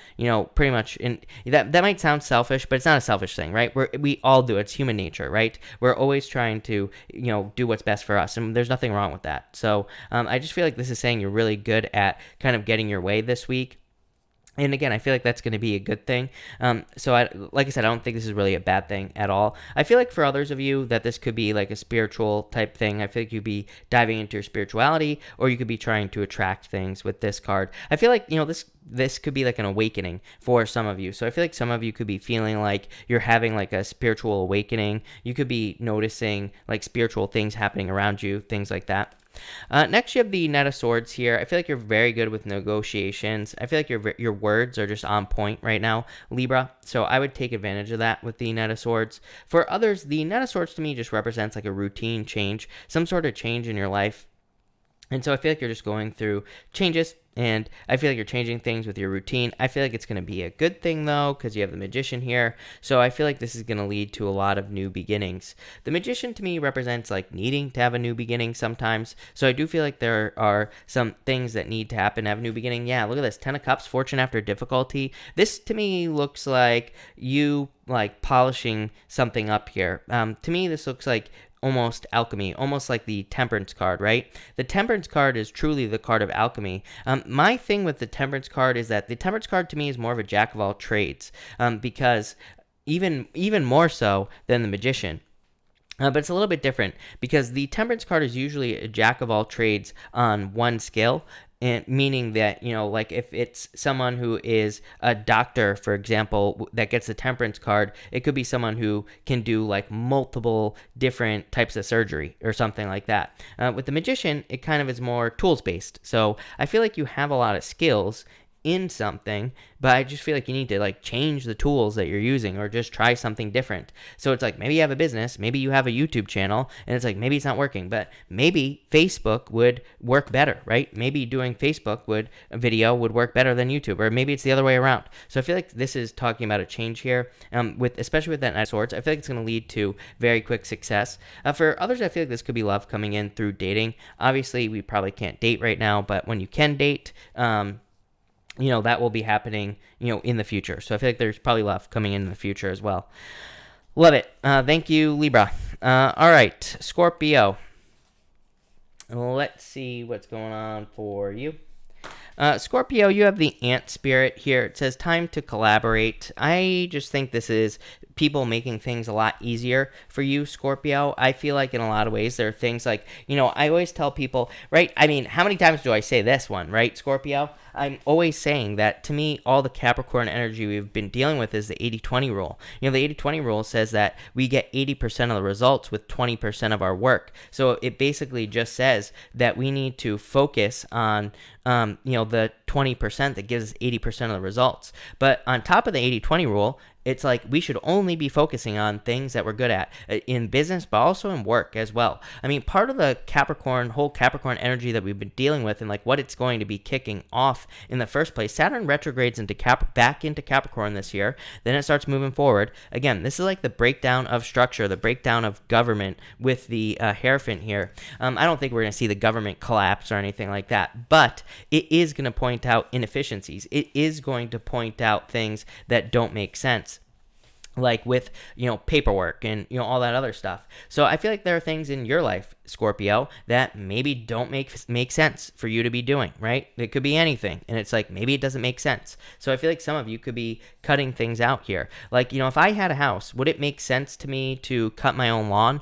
pretty much. That might sound selfish, but it's not a selfish thing, right? We all do it. It's human nature, right? We're always trying to do what's best for us, and there's nothing wrong with that. So I just feel like this is saying you're really good at kind of getting your way this week. And again, I feel like that's going to be a good thing. So like I said, I don't think this is really a bad thing at all. I feel like for others of you that this could be like a spiritual type thing. I feel like you'd be diving into your spirituality, or you could be trying to attract things with this card. I feel like, this could be like an awakening for some of you. So I feel like some of you could be feeling like you're having like a spiritual awakening. You could be noticing like spiritual things happening around you, things like that. Next, you have the Knight of Swords here. I feel like you're very good with negotiations. I feel like your words are just on point right now, Libra. So I would take advantage of that with the Knight of Swords. For others, the Knight of Swords to me just represents like a routine change, some sort of change in your life. And so I feel like you're just going through changes, and I feel like you're changing things with your routine. I feel like it's going to be a good thing, though, because you have the Magician here. So I feel like this is going to lead to a lot of new beginnings. The Magician, to me, represents like needing to have a new beginning sometimes. So I do feel like there are some things that need to happen to have a new beginning. Yeah, look at this. 10 of Cups, fortune after difficulty. This, to me, looks like you like polishing something up here. To me, this looks like almost alchemy, almost like the Temperance card, right? The Temperance card is truly the card of alchemy. My thing with the Temperance card is that the Temperance card to me is more of a jack of all trades, because even more so than the Magician. But it's a little bit different because the Temperance card is usually a jack of all trades on one skill, and meaning that, like if it's someone who is a doctor, for example, that gets the Temperance card, it could be someone who can do like multiple different types of surgery or something like that. With the Magician, it kind of is more tools based. So I feel like you have a lot of skills in something, but I just feel like you need to like change the tools that you're using or just try something different. So it's like maybe you have a business, maybe you have a YouTube channel, and it's like maybe it's not working, but maybe Facebook would work better, right? Maybe doing a video would work better than YouTube, or maybe it's the other way around. So I feel like this is talking about a change here, especially with that Knight of Swords. I feel like it's going to lead to very quick success. For others, I feel like this could be love coming in through dating. Obviously, we probably can't date right now, but when you can date, that will be happening, in the future. So I feel like there's probably love coming in the future as well. Love it. Thank you, Libra. All right, Scorpio. Let's see what's going on for you. Scorpio, you have the ant spirit here. It says time to collaborate. I just think this is people making things a lot easier for you, Scorpio. I feel like in a lot of ways there are things like, I always tell people, right? I mean, how many times do I say this one, right, Scorpio? I'm always saying that to me, all the Capricorn energy we've been dealing with is the 80-20 rule. The 80-20 rule says that we get 80% of the results with 20% of our work. So it basically just says that we need to focus on, the 20% that gives us 80% of the results. But on top of the 80-20 rule, it's like we should only be focusing on things that we're good at in business, but also in work as well. I mean, part of the whole Capricorn energy that we've been dealing with and like what it's going to be kicking off in the first place, Saturn retrogrades back into Capricorn this year. Then it starts moving forward. Again, this is like the breakdown of structure, the breakdown of government with the Hierophant here. I don't think we're going to see the government collapse or anything like that, but it is going to point out inefficiencies. It is going to point out things that don't make sense, like with paperwork and all that other stuff. So I feel like there are things in your life, Scorpio, that maybe don't make sense for you to be doing, right? It could be anything, and it's like maybe it doesn't make sense. So I feel like some of you could be cutting things out here. Like, if I had a house, would it make sense to me to cut my own lawn?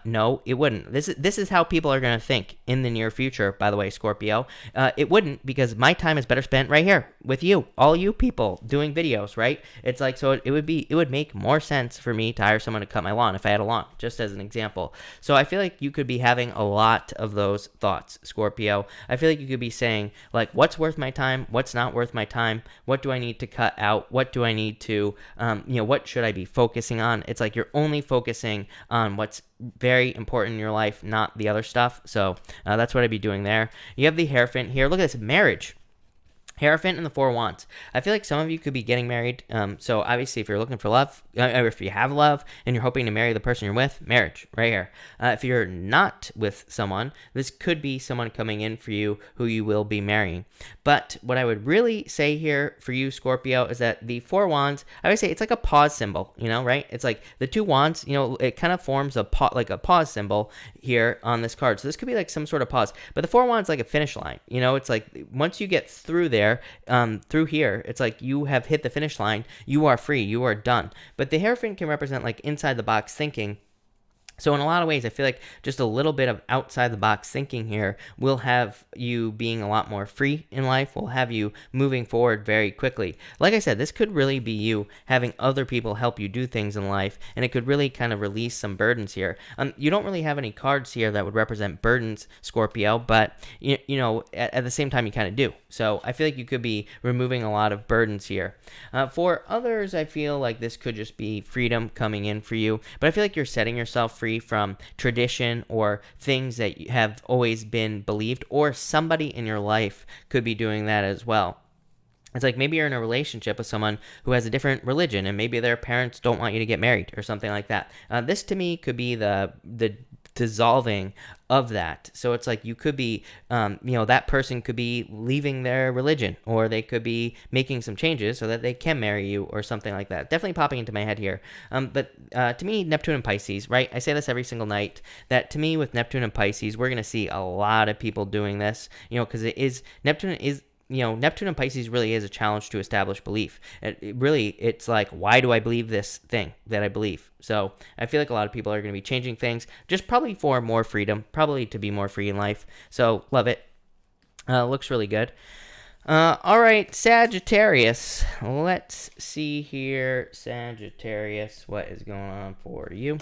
No, it wouldn't. This is how people are going to think in the near future, by the way, Scorpio. It wouldn't, because my time is better spent right here with you, all you people doing videos, right? It's like, so it would make more sense for me to hire someone to cut my lawn if I had a lawn, just as an example. So I feel like you could be having a lot of those thoughts, Scorpio. I feel like you could be saying, like, what's worth my time? What's not worth my time? What do I need to cut out? What do I need to, what should I be focusing on? It's like you're only focusing on what's very important in your life, not the other stuff. So that's what I'd be doing there. You have the Hierophant here. Look at this, marriage. Hierophant and the Four Wands. I feel like some of you could be getting married. So obviously, if you're looking for love, or if you have love and you're hoping to marry the person you're with, marriage, right here. If you're not with someone, this could be someone coming in for you who you will be marrying. But what I would really say here for you, Scorpio, is that the Four Wands, I would say it's like a pause symbol, right? It's like the two wands, it kind of forms a pause symbol here on this card. So this could be like some sort of pause. But the Four Wands like a finish line, it's like once you get through there, through here, it's like you have hit the finish line, you are free, you are done. But the Hierophant can represent like inside the box thinking. So in a lot of ways, I feel like just a little bit of outside the box thinking here will have you being a lot more free in life, will have you moving forward very quickly. Like I said, this could really be you having other people help you do things in life, and it could really kind of release some burdens here. You don't really have any cards here that would represent burdens, Scorpio, but at the same time you kind of do. So I feel like you could be removing a lot of burdens here. For others, I feel like this could just be freedom coming in for you, but I feel like you're setting yourself free from tradition or things that have always been believed, or somebody in your life could be doing that as well. It's like maybe you're in a relationship with someone who has a different religion, and maybe their parents don't want you to get married or something like that. This to me could be the dissolving of that. So it's like you could be, that person could be leaving their religion, or they could be making some changes so that they can marry you or something like that. Definitely popping into my head here. But to me, Neptune and Pisces, right? I say this every single night, that to me with Neptune and Pisces, we're going to see a lot of people doing this, because Neptune is Neptune and Pisces really is a challenge to establish belief. It's like, why do I believe this thing that I believe? So I feel like a lot of people are going to be changing things, just probably for more freedom, probably to be more free in life. So love it. Looks really good. All right, Sagittarius. Let's see here. Sagittarius, what is going on for you?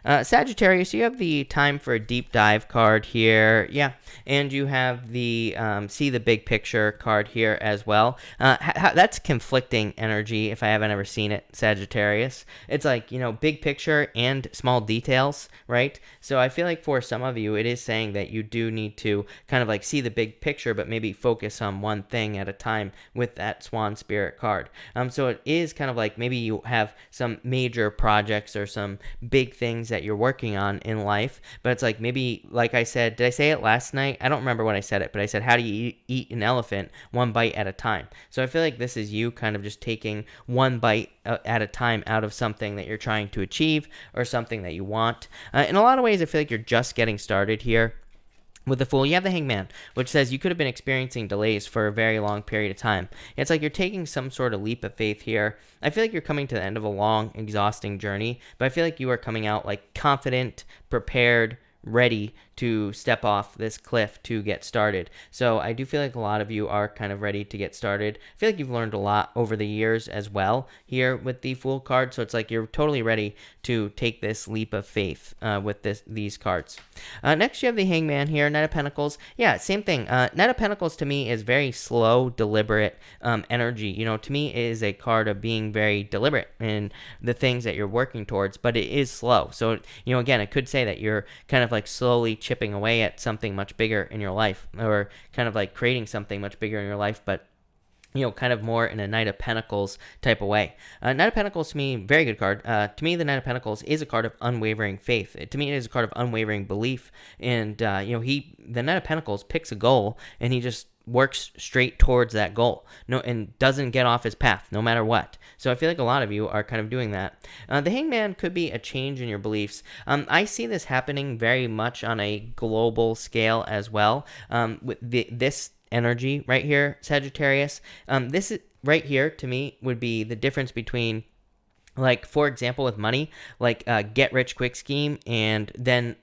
Sagittarius, you have the time for a deep dive card here. Yeah, and you have the see the big picture card here as well. That's conflicting energy if I haven't ever seen it, Sagittarius. It's like, big picture and small details, right? So I feel like for some of you, it is saying that you do need to kind of like see the big picture, but maybe focus on one thing at a time with that Swan Spirit card. So it is kind of like maybe you have some major projects or some big things that you're working on in life, but it's like maybe, like I said, did I say it last night? I don't remember when I said it, but I said, how do you eat an elephant one bite at a time? So I feel like this is you kind of just taking one bite at a time out of something that you're trying to achieve or something that you want. In a lot of ways, I feel like you're just getting started here. With the Fool, you have the Hangman, which says you could have been experiencing delays for a very long period of time. It's like you're taking some sort of leap of faith here. I feel like you're coming to the end of a long, exhausting journey, but I feel like you are coming out like confident, prepared, ready to step off this cliff to get started. So I do feel like a lot of you are kind of ready to get started. I feel like you've learned a lot over the years as well here with the Fool card. So it's like you're totally ready to take this leap of faith with these cards. Next, you have the Hangman here, Knight of Pentacles. Yeah, same thing. Knight of Pentacles to me is very slow, deliberate energy. To me it is a card of being very deliberate in the things that you're working towards, but it is slow. So, again, it could say that you're kind of like slowly chipping away at something much bigger in your life, or kind of like creating something much bigger in your life, but kind of more in a Knight of Pentacles type of way. Knight of Pentacles to me, very good card. To me, the Knight of Pentacles is a card of unwavering faith. To me, it is a card of unwavering belief. And, the Knight of Pentacles picks a goal and he just works straight towards that goal, and doesn't get off his path no matter what. So I feel like a lot of you are kind of doing that. The Hangman could be a change in your beliefs. I see this happening very much on a global scale as well. With this energy right here, Sagittarius. This is right here to me would be the difference between, like, for example, with money, like get rich quick scheme, and then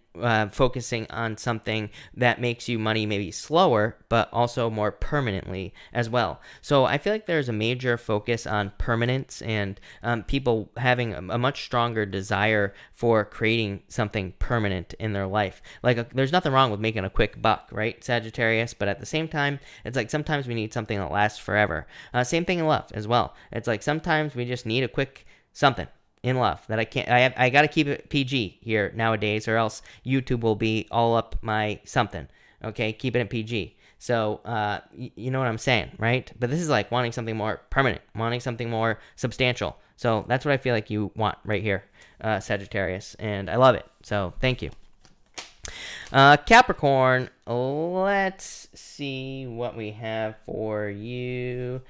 focusing on something that makes you money maybe slower, but also more permanently as well. So I feel like there's a major focus on permanence and people having a much stronger desire for creating something permanent in their life. Like there's nothing wrong with making a quick buck, right, Sagittarius? But at the same time, it's like sometimes we need something that lasts forever. Same thing in love as well. It's like sometimes we just need a quick something in love that I got to keep it PG here nowadays, or else YouTube will be all up my something. Okay, keep it PG. So you know what I'm saying, right? But this is like wanting something more permanent, wanting something more substantial. So that's what I feel like you want right here, Sagittarius, and I love it. So thank you. Capricorn, let's see what we have for you.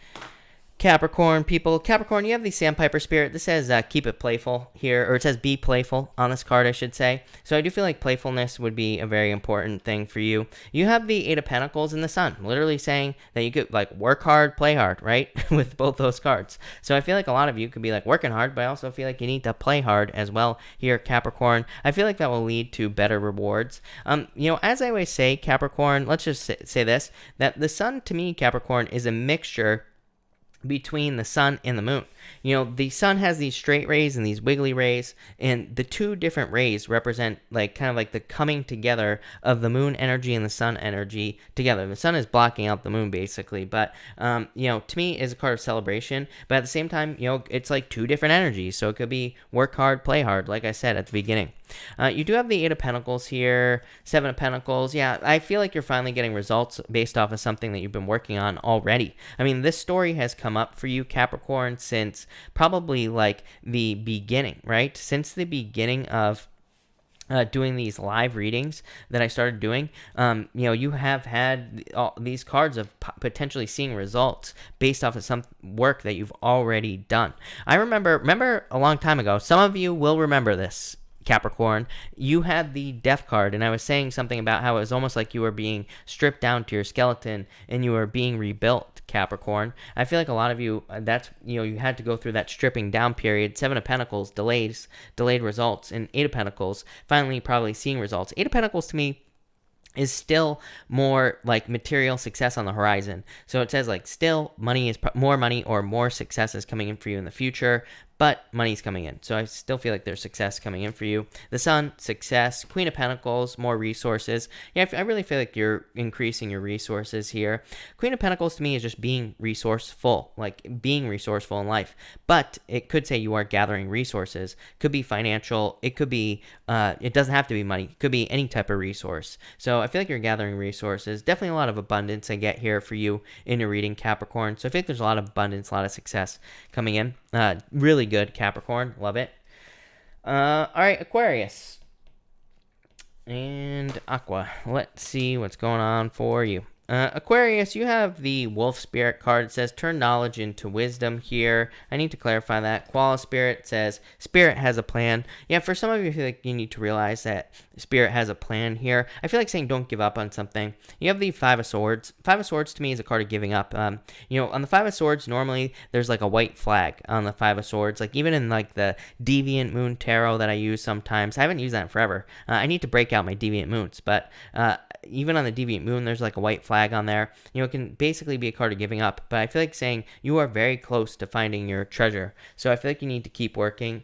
Capricorn people. Capricorn, you have the Sandpiper Spirit. This says keep it playful here, or it says be playful on this card, I should say. So I do feel like playfulness would be a very important thing for you. You have the Eight of Pentacles and the Sun, literally saying that you could like work hard, play hard, right? With both those cards. So I feel like a lot of you could be like working hard, but I also feel like you need to play hard as well here, Capricorn. I feel like that will lead to better rewards. As I always say, Capricorn, let's just say this, that the Sun to me, Capricorn, is a mixture between the sun and the moon. The sun has these straight rays and these wiggly rays, and the two different rays represent like kind of like the coming together of the moon energy and the sun energy together. The sun is blocking out the moon basically, but to me is a card of celebration, but at the same time, it's like two different energies. So it could be work hard, play hard, like I said at the beginning. You do have the Eight of Pentacles here, Seven of Pentacles. Yeah, I feel like you're finally getting results based off of something that you've been working on already. I mean, this story has come up for you, Capricorn, since probably like the beginning, right? Since the beginning of doing these live readings that I started doing, you have had all these cards of potentially seeing results based off of some work that you've already done. I remember a long time ago, some of you will remember this, Capricorn, you had the death card, and I was saying something about how it was almost like you were being stripped down to your skeleton and you were being rebuilt, Capricorn. I feel like a lot of you, that's, you had to go through that stripping down period. Seven of Pentacles, delayed results, and Eight of Pentacles, finally probably seeing results. Eight of Pentacles to me is still more like material success on the horizon. So it says like still money is more money or more success is coming in for you in the future, but money's coming in. So I still feel like there's success coming in for you. The Sun, success. Queen of Pentacles, more resources. Yeah, I really feel like you're increasing your resources here. Queen of Pentacles to me is just being resourceful, like being resourceful in life. But it could say you are gathering resources. Could be financial. It could be, it doesn't have to be money. It could be any type of resource. So I feel like you're gathering resources. Definitely a lot of abundance I get here for you in your reading, Capricorn. So I think there's a lot of abundance, a lot of success coming in. Really good, Capricorn. Love it. All right, Aquarius and Aqua. Let's see what's going on for you. Aquarius, you have the Wolf Spirit card. It says turn knowledge into wisdom here. I need to clarify that. Koala Spirit says Spirit has a plan. Yeah, for some of you, I feel like you need to realize that Spirit has a plan here. I feel like saying don't give up on something. You have the Five of Swords. Five of Swords to me is a card of giving up. On the Five of Swords, normally there's like a white flag on the Five of Swords. Like even in like the Deviant Moon Tarot that I use sometimes. I haven't used that in forever. I need to break out my Deviant Moons, but even on the Deviant Moon, there's like a white flag on there. It can basically be a card of giving up, but I feel like saying you are very close to finding your treasure. So I feel like you need to keep working.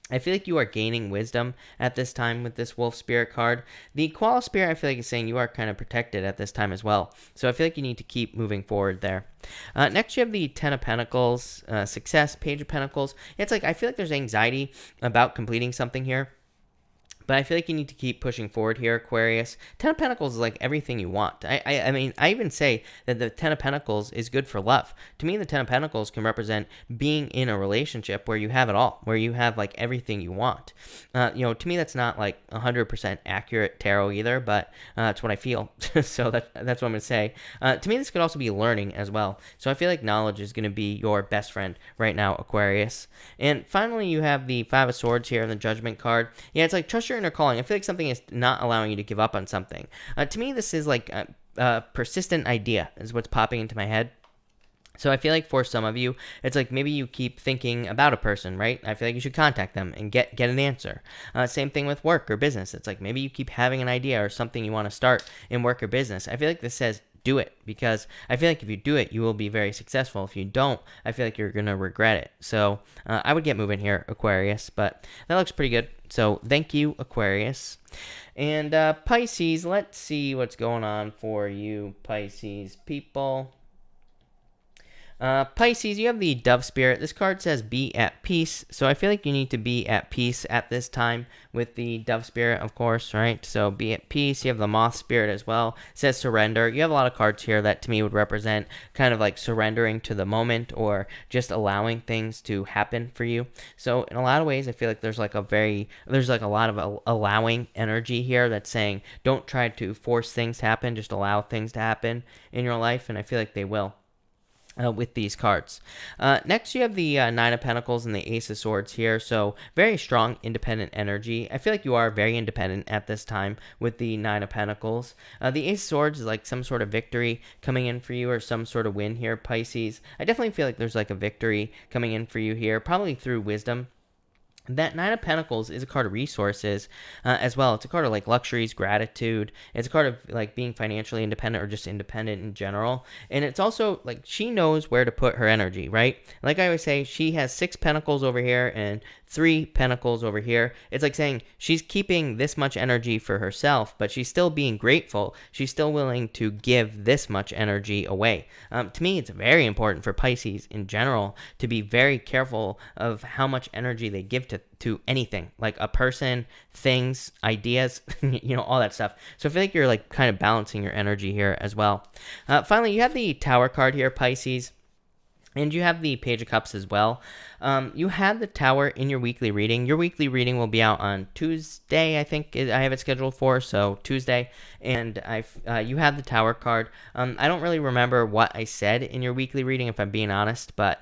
I feel like you are gaining wisdom at this time with this Wolf Spirit card. The Koala Spirit, I feel like is saying you are kind of protected at this time as well. So I feel like you need to keep moving forward there. Next, you have the Ten of Pentacles, success, Page of Pentacles. It's like I feel like there's anxiety about completing something here. But I feel like you need to keep pushing forward here, Aquarius. Ten of Pentacles is like everything you want. I mean, I even say that the Ten of Pentacles is good for love. To me, the Ten of Pentacles can represent being in a relationship where you have it all, where you have like everything you want. To me, that's not like 100% accurate tarot either, but it's what I feel. So that's what I'm going to say. To me, this could also be learning as well. So I feel like knowledge is going to be your best friend right now, Aquarius. And finally, you have the Five of Swords here in the Judgment card. Yeah, it's like trust your inner calling. I feel like something is not allowing you to give up on something. To me, this is like a persistent idea is what's popping into my head. So I feel like for some of you, it's like maybe you keep thinking about a person, right? I feel like you should contact them and get an answer. Same thing with work or business. It's like maybe you keep having an idea or something you want to start in work or business. I feel like this says do it, because I feel like if you do it, you will be very successful. If you don't, I feel like you're going to regret it. So I would get moving here, Aquarius, but that looks pretty good. So thank you, Aquarius. And Pisces, let's see what's going on for you, Pisces people. Pisces, you have the Dove Spirit. This card says be at peace. So I feel like you need to be at peace at this time with the Dove Spirit, of course, right? So be at peace. You have the Moth Spirit as well. It says surrender. You have a lot of cards here that to me would represent kind of like surrendering to the moment or just allowing things to happen for you. So in a lot of ways, I feel like there's like a lot of allowing energy here that's saying don't try to force things to happen. Just allow things to happen in your life. And I feel like they will. With these cards. Next, you have the Nine of Pentacles and the Ace of Swords here. So very strong, independent energy. I feel like you are very independent at this time with the Nine of Pentacles. The Ace of Swords is like some sort of victory coming in for you or some sort of win here, Pisces. I definitely feel like there's like a victory coming in for you here, probably through wisdom. That Nine of Pentacles is a card of resources as well. It's a card of like luxuries, gratitude. It's a card of like being financially independent or just independent in general. And it's also like she knows where to put her energy, right? Like I always say, she has 6 pentacles over here and 3 pentacles over here. It's like saying she's keeping this much energy for herself, but she's still being grateful. She's still willing to give this much energy away. To me, it's very important for Pisces in general to be very careful of how much energy they give to anything, like a person, things, ideas, all that stuff. So I feel like you're like kind of balancing your energy here as well. Finally, you have the Tower card here, Pisces. And you have the Page of Cups as well. You had the Tower in your weekly reading. Your weekly reading will be out on Tuesday, I think I have it scheduled for, so Tuesday. And you had the Tower card. I don't really remember what I said in your weekly reading, if I'm being honest, but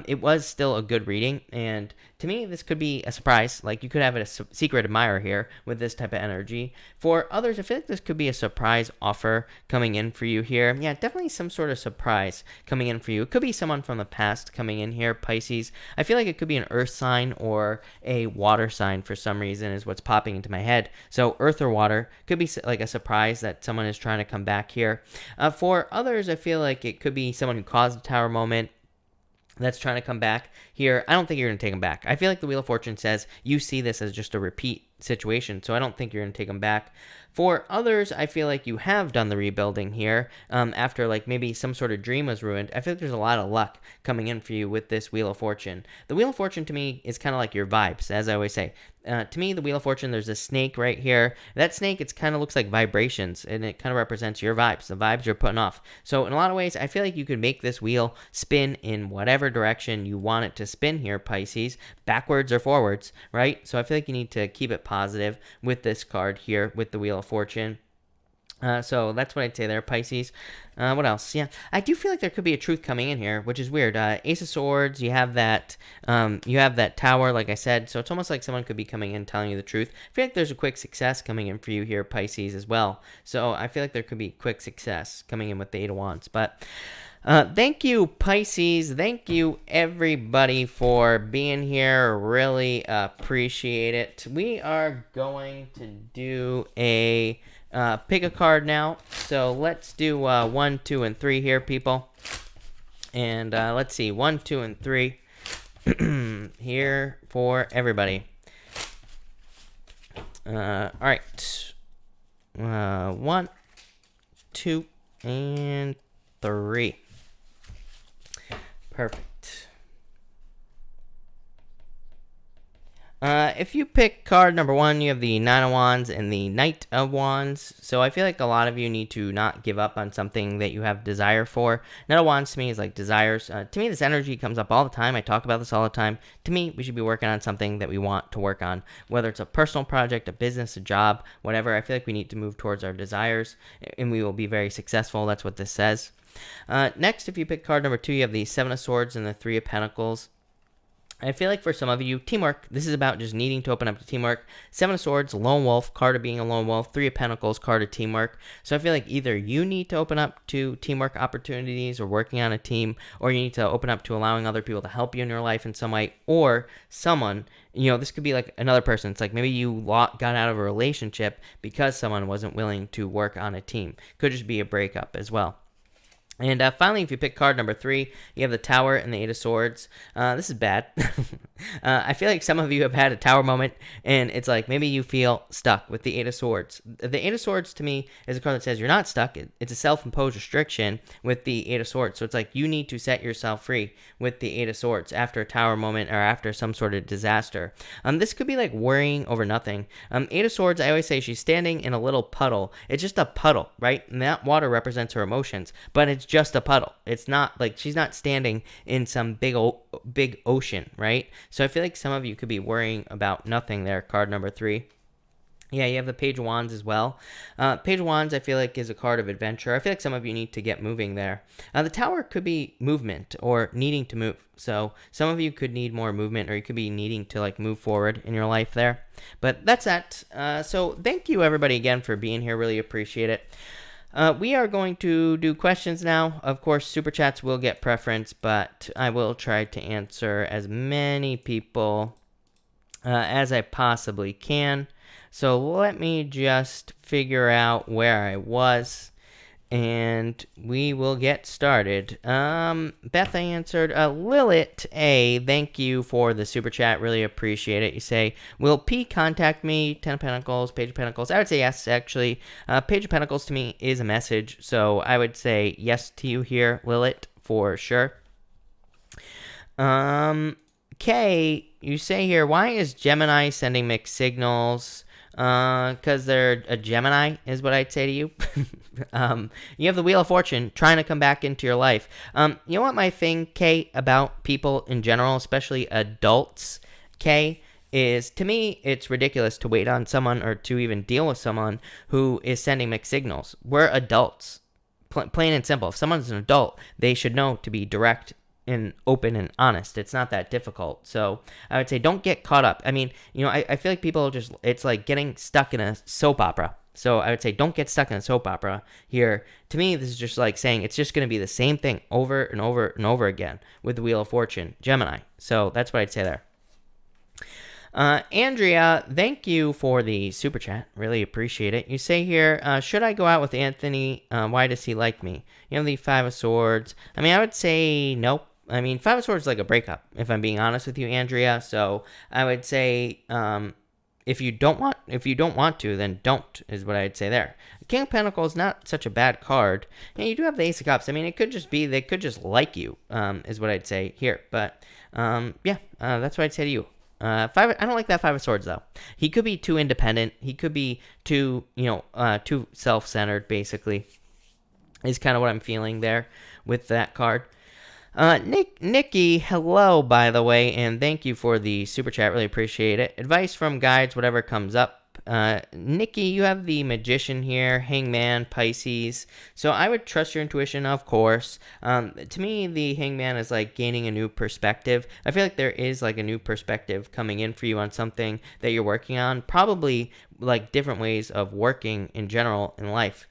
it was still a good reading. And to me, this could be a surprise. Like, you could have a secret admirer here with this type of energy. For others, I feel like this could be a surprise offer coming in for you here. Yeah, definitely some sort of surprise coming in for you. It could be someone from the past coming in here, Pisces. I feel like it could be an earth sign or a water sign for some reason is what's popping into my head. So earth or water could be like a surprise that someone is trying to come back here. For others, I feel like it could be someone who caused a tower moment that's trying to come back here. I don't think you're going to take them back. I feel like the Wheel of Fortune says you see this as just a repeat situation, so I don't think you're going to take them back. For others, I feel like you have done the rebuilding here after like maybe some sort of dream was ruined. I feel like there's a lot of luck coming in for you with this Wheel of Fortune. The Wheel of Fortune to me is kind of like your vibes, as I always say. To me, the Wheel of Fortune, there's a snake right here. That snake, it kind of looks like vibrations, and it kind of represents your vibes, the vibes you're putting off. So in a lot of ways, I feel like you could make this wheel spin in whatever direction you want it to spin here, Pisces, backwards or forwards, right? So I feel like you need to keep it positive with this card here with the Wheel of Fortune. So that's what I'd say there, Pisces. What else? Yeah, I do feel like there could be a truth coming in here, which is weird. Ace of Swords, you have that tower, like I said, so it's almost like someone could be coming in telling you the truth. I feel like there's a quick success coming in for you here, Pisces, as well. So I feel like there could be quick success coming in with the Eight of Wands. But thank you, Pisces. Thank you, everybody, for being here. Really appreciate it. We are going to do a pick a card now. So let's do 1, 2, and 3 here, people. And let's see, 1, 2, and 3 here for everybody. All right. 1, 2, and 3. Perfect. If you pick card number 1, you have the Nine of Wands and the Knight of Wands. So I feel like a lot of you need to not give up on something that you have desire for. Knight of Wands to me is like desires. To me, this energy comes up all the time. I talk about this all the time. To me, we should be working on something that we want to work on, whether it's a personal project, a business, a job, whatever. I feel like we need to move towards our desires, and we will be very successful. That's what this says. Next, if you pick card number 2, you have the Seven of Swords and the Three of Pentacles. I feel like for some of you, teamwork, this is about just needing to open up to teamwork. Seven of Swords, lone wolf, card of being a lone wolf. Three of Pentacles, card of teamwork. So I feel like either you need to open up to teamwork opportunities or working on a team, or you need to open up to allowing other people to help you in your life in some way, or someone, this could be like another person. It's like maybe you got out of a relationship because someone wasn't willing to work on a team. Could just be a breakup as well. And finally, if you pick card number 3, you have the Tower and the Eight of Swords. This is bad. I feel like some of you have had a Tower moment, and it's like maybe you feel stuck with the Eight of Swords. The Eight of Swords, to me, is a card that says you're not stuck. It's a self-imposed restriction with the Eight of Swords. So it's like you need to set yourself free with the Eight of Swords after a Tower moment or after some sort of disaster. This could be like worrying over nothing. Eight of Swords, I always say she's standing in a little puddle. It's just a puddle, right? And that water represents her emotions, but it's just a puddle. It's not like she's not standing in some big ocean, right? So I feel like some of you could be worrying about nothing there, card number 3. Yeah, you have the Page of Wands as well. Page of Wands, I feel like, is a card of adventure. I feel like some of you need to get moving there. The Tower could be movement or needing to move. So some of you could need more movement, or you could be needing to like move forward in your life there. But that's that. So thank you, everybody, again, for being here. Really appreciate it. We are going to do questions now. Of course, Super Chats will get preference, but I will try to answer as many people as I possibly can. So let me just figure out where I was, and we will get started. Beth, I answered. Lilith A, thank you for the Super Chat. Really appreciate it. You say, will P contact me? 10 of Pentacles, Page of Pentacles. I would say yes, actually. Page of Pentacles to me is a message, so I would say yes to you here, Lilith, for sure. K, you say here, why is Gemini sending mixed signals? Because they're a Gemini, is what I'd say to you. You have the Wheel of Fortune trying to come back into your life. You know what my thing, Kay, about people in general, especially adults, Kay, is to me, it's ridiculous to wait on someone or to even deal with someone who is sending mixed signals. We're adults, plain and simple. If someone's an adult, they should know to be direct and open and honest. It's not that difficult. So I would say don't get caught up. I mean, I feel like people just, it's like getting stuck in a soap opera. So I would say don't get stuck in a soap opera here. To me, this is just like saying it's just going to be the same thing over and over and over again with the Wheel of Fortune, Gemini. So that's what I'd say there. Andrea, thank you for the super chat. Really appreciate it. You say here, should I go out with Anthony? Why does he like me? You have the Five of Swords. I mean, I would say nope. I mean, Five of Swords is like a breakup, if I'm being honest with you, Andrea. So I would say, if you don't want to, then don't, is what I'd say there. King of Pentacles, not such a bad card. And you do have the Ace of Cups. I mean, it could just be, they could just like you, is what I'd say here. But, that's what I'd say to you. I don't like that Five of Swords, though. He could be too independent. He could be too, too self-centered, basically, is kind of what I'm feeling there with that card. Nikki, hello, by the way, and thank you for the super chat. Really appreciate it. Advice from guides, whatever comes up. Nikki, you have the Magician here, Hangman, Pisces. So I would trust your intuition, of course. To me, the Hangman is like gaining a new perspective. I feel like there is like a new perspective coming in for you on something that you're working on. Probably like different ways of working in general in life.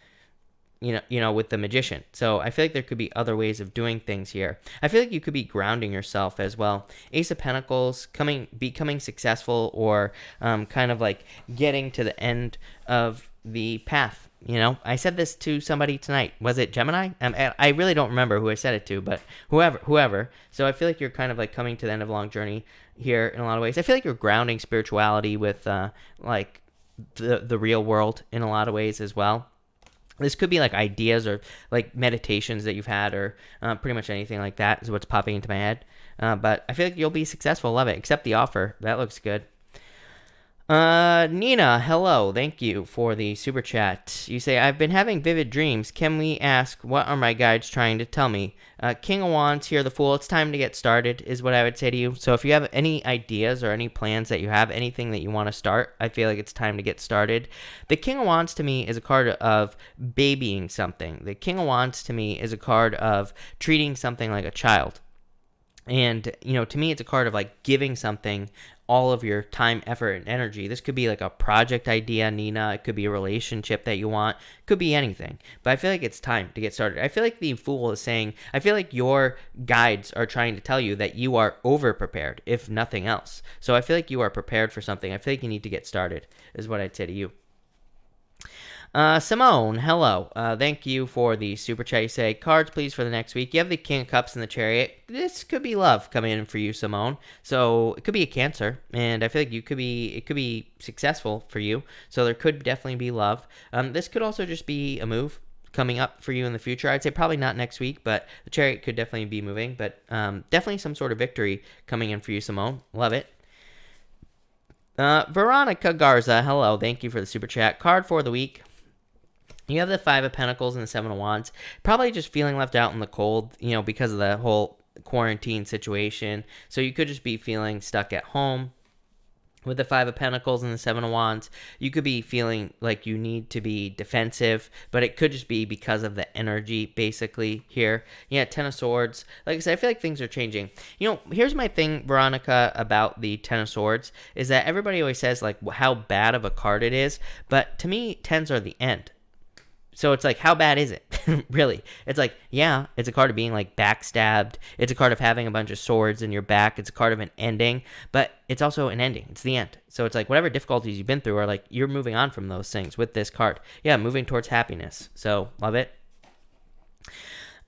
With the Magician. So I feel like there could be other ways of doing things here. I feel like you could be grounding yourself as well. Ace of Pentacles, becoming successful, or kind of like getting to the end of the path. I said this to somebody tonight. Was it Gemini? I really don't remember who I said it to, but whoever. So I feel like you're kind of like coming to the end of a long journey here in a lot of ways. I feel like you're grounding spirituality with like the real world in a lot of ways as well. This could be like ideas or like meditations that you've had, or pretty much anything like that is what's popping into my head. But I feel like you'll be successful. Love it. Accept the offer. That looks good. Nina, hello. Thank you for the super chat. You say, I've been having vivid dreams. Can we ask, what are my guides trying to tell me? King of Wands here, the Fool. It's time to get started is what I would say to you. So if you have any ideas or any plans that you have, anything that you want to start, I feel like it's time to get started. The King of Wands to me is a card of babying something. The King of Wands to me is a card of treating something like a child. And, to me, it's a card of like giving something all of your time, effort, and energy. This could be like a project idea, Nina. It could be a relationship that you want. It could be anything. But I feel like it's time to get started. I feel like the Fool is saying, I feel like your guides are trying to tell you that you are over-prepared, if nothing else. So I feel like you are prepared for something. I feel like you need to get started, is what I'd say to you. Simone, hello. Thank you for the super chat. You say, cards, please, for the next week. You have the King of Cups and the Chariot. This could be love coming in for you, Simone. So it could be a Cancer, and I feel like it could be successful for you. So there could definitely be love. This could also just be a move coming up for you in the future. I'd say probably not next week, but the Chariot could definitely be moving. But definitely some sort of victory coming in for you, Simone. Love it. Veronica Garza, hello. Thank you for the super chat. Card for the week. You have the Five of Pentacles and the Seven of Wands. Probably just feeling left out in the cold, because of the whole quarantine situation. So you could just be feeling stuck at home. With the Five of Pentacles and the Seven of Wands, you could be feeling like you need to be defensive, but it could just be because of the energy, basically, here. Yeah, Ten of Swords. Like I said, I feel like things are changing. Here's my thing, Veronica, about the Ten of Swords, is that everybody always says, like, how bad of a card it is, but to me, tens are the end. So it's like, how bad is it? Really? It's like, yeah, it's a card of being like backstabbed. It's a card of having a bunch of swords in your back. It's a card of an ending, but it's also an ending. It's the end. So it's like whatever difficulties you've been through are like, you're moving on from those things with this card. Yeah, moving towards happiness. So love it.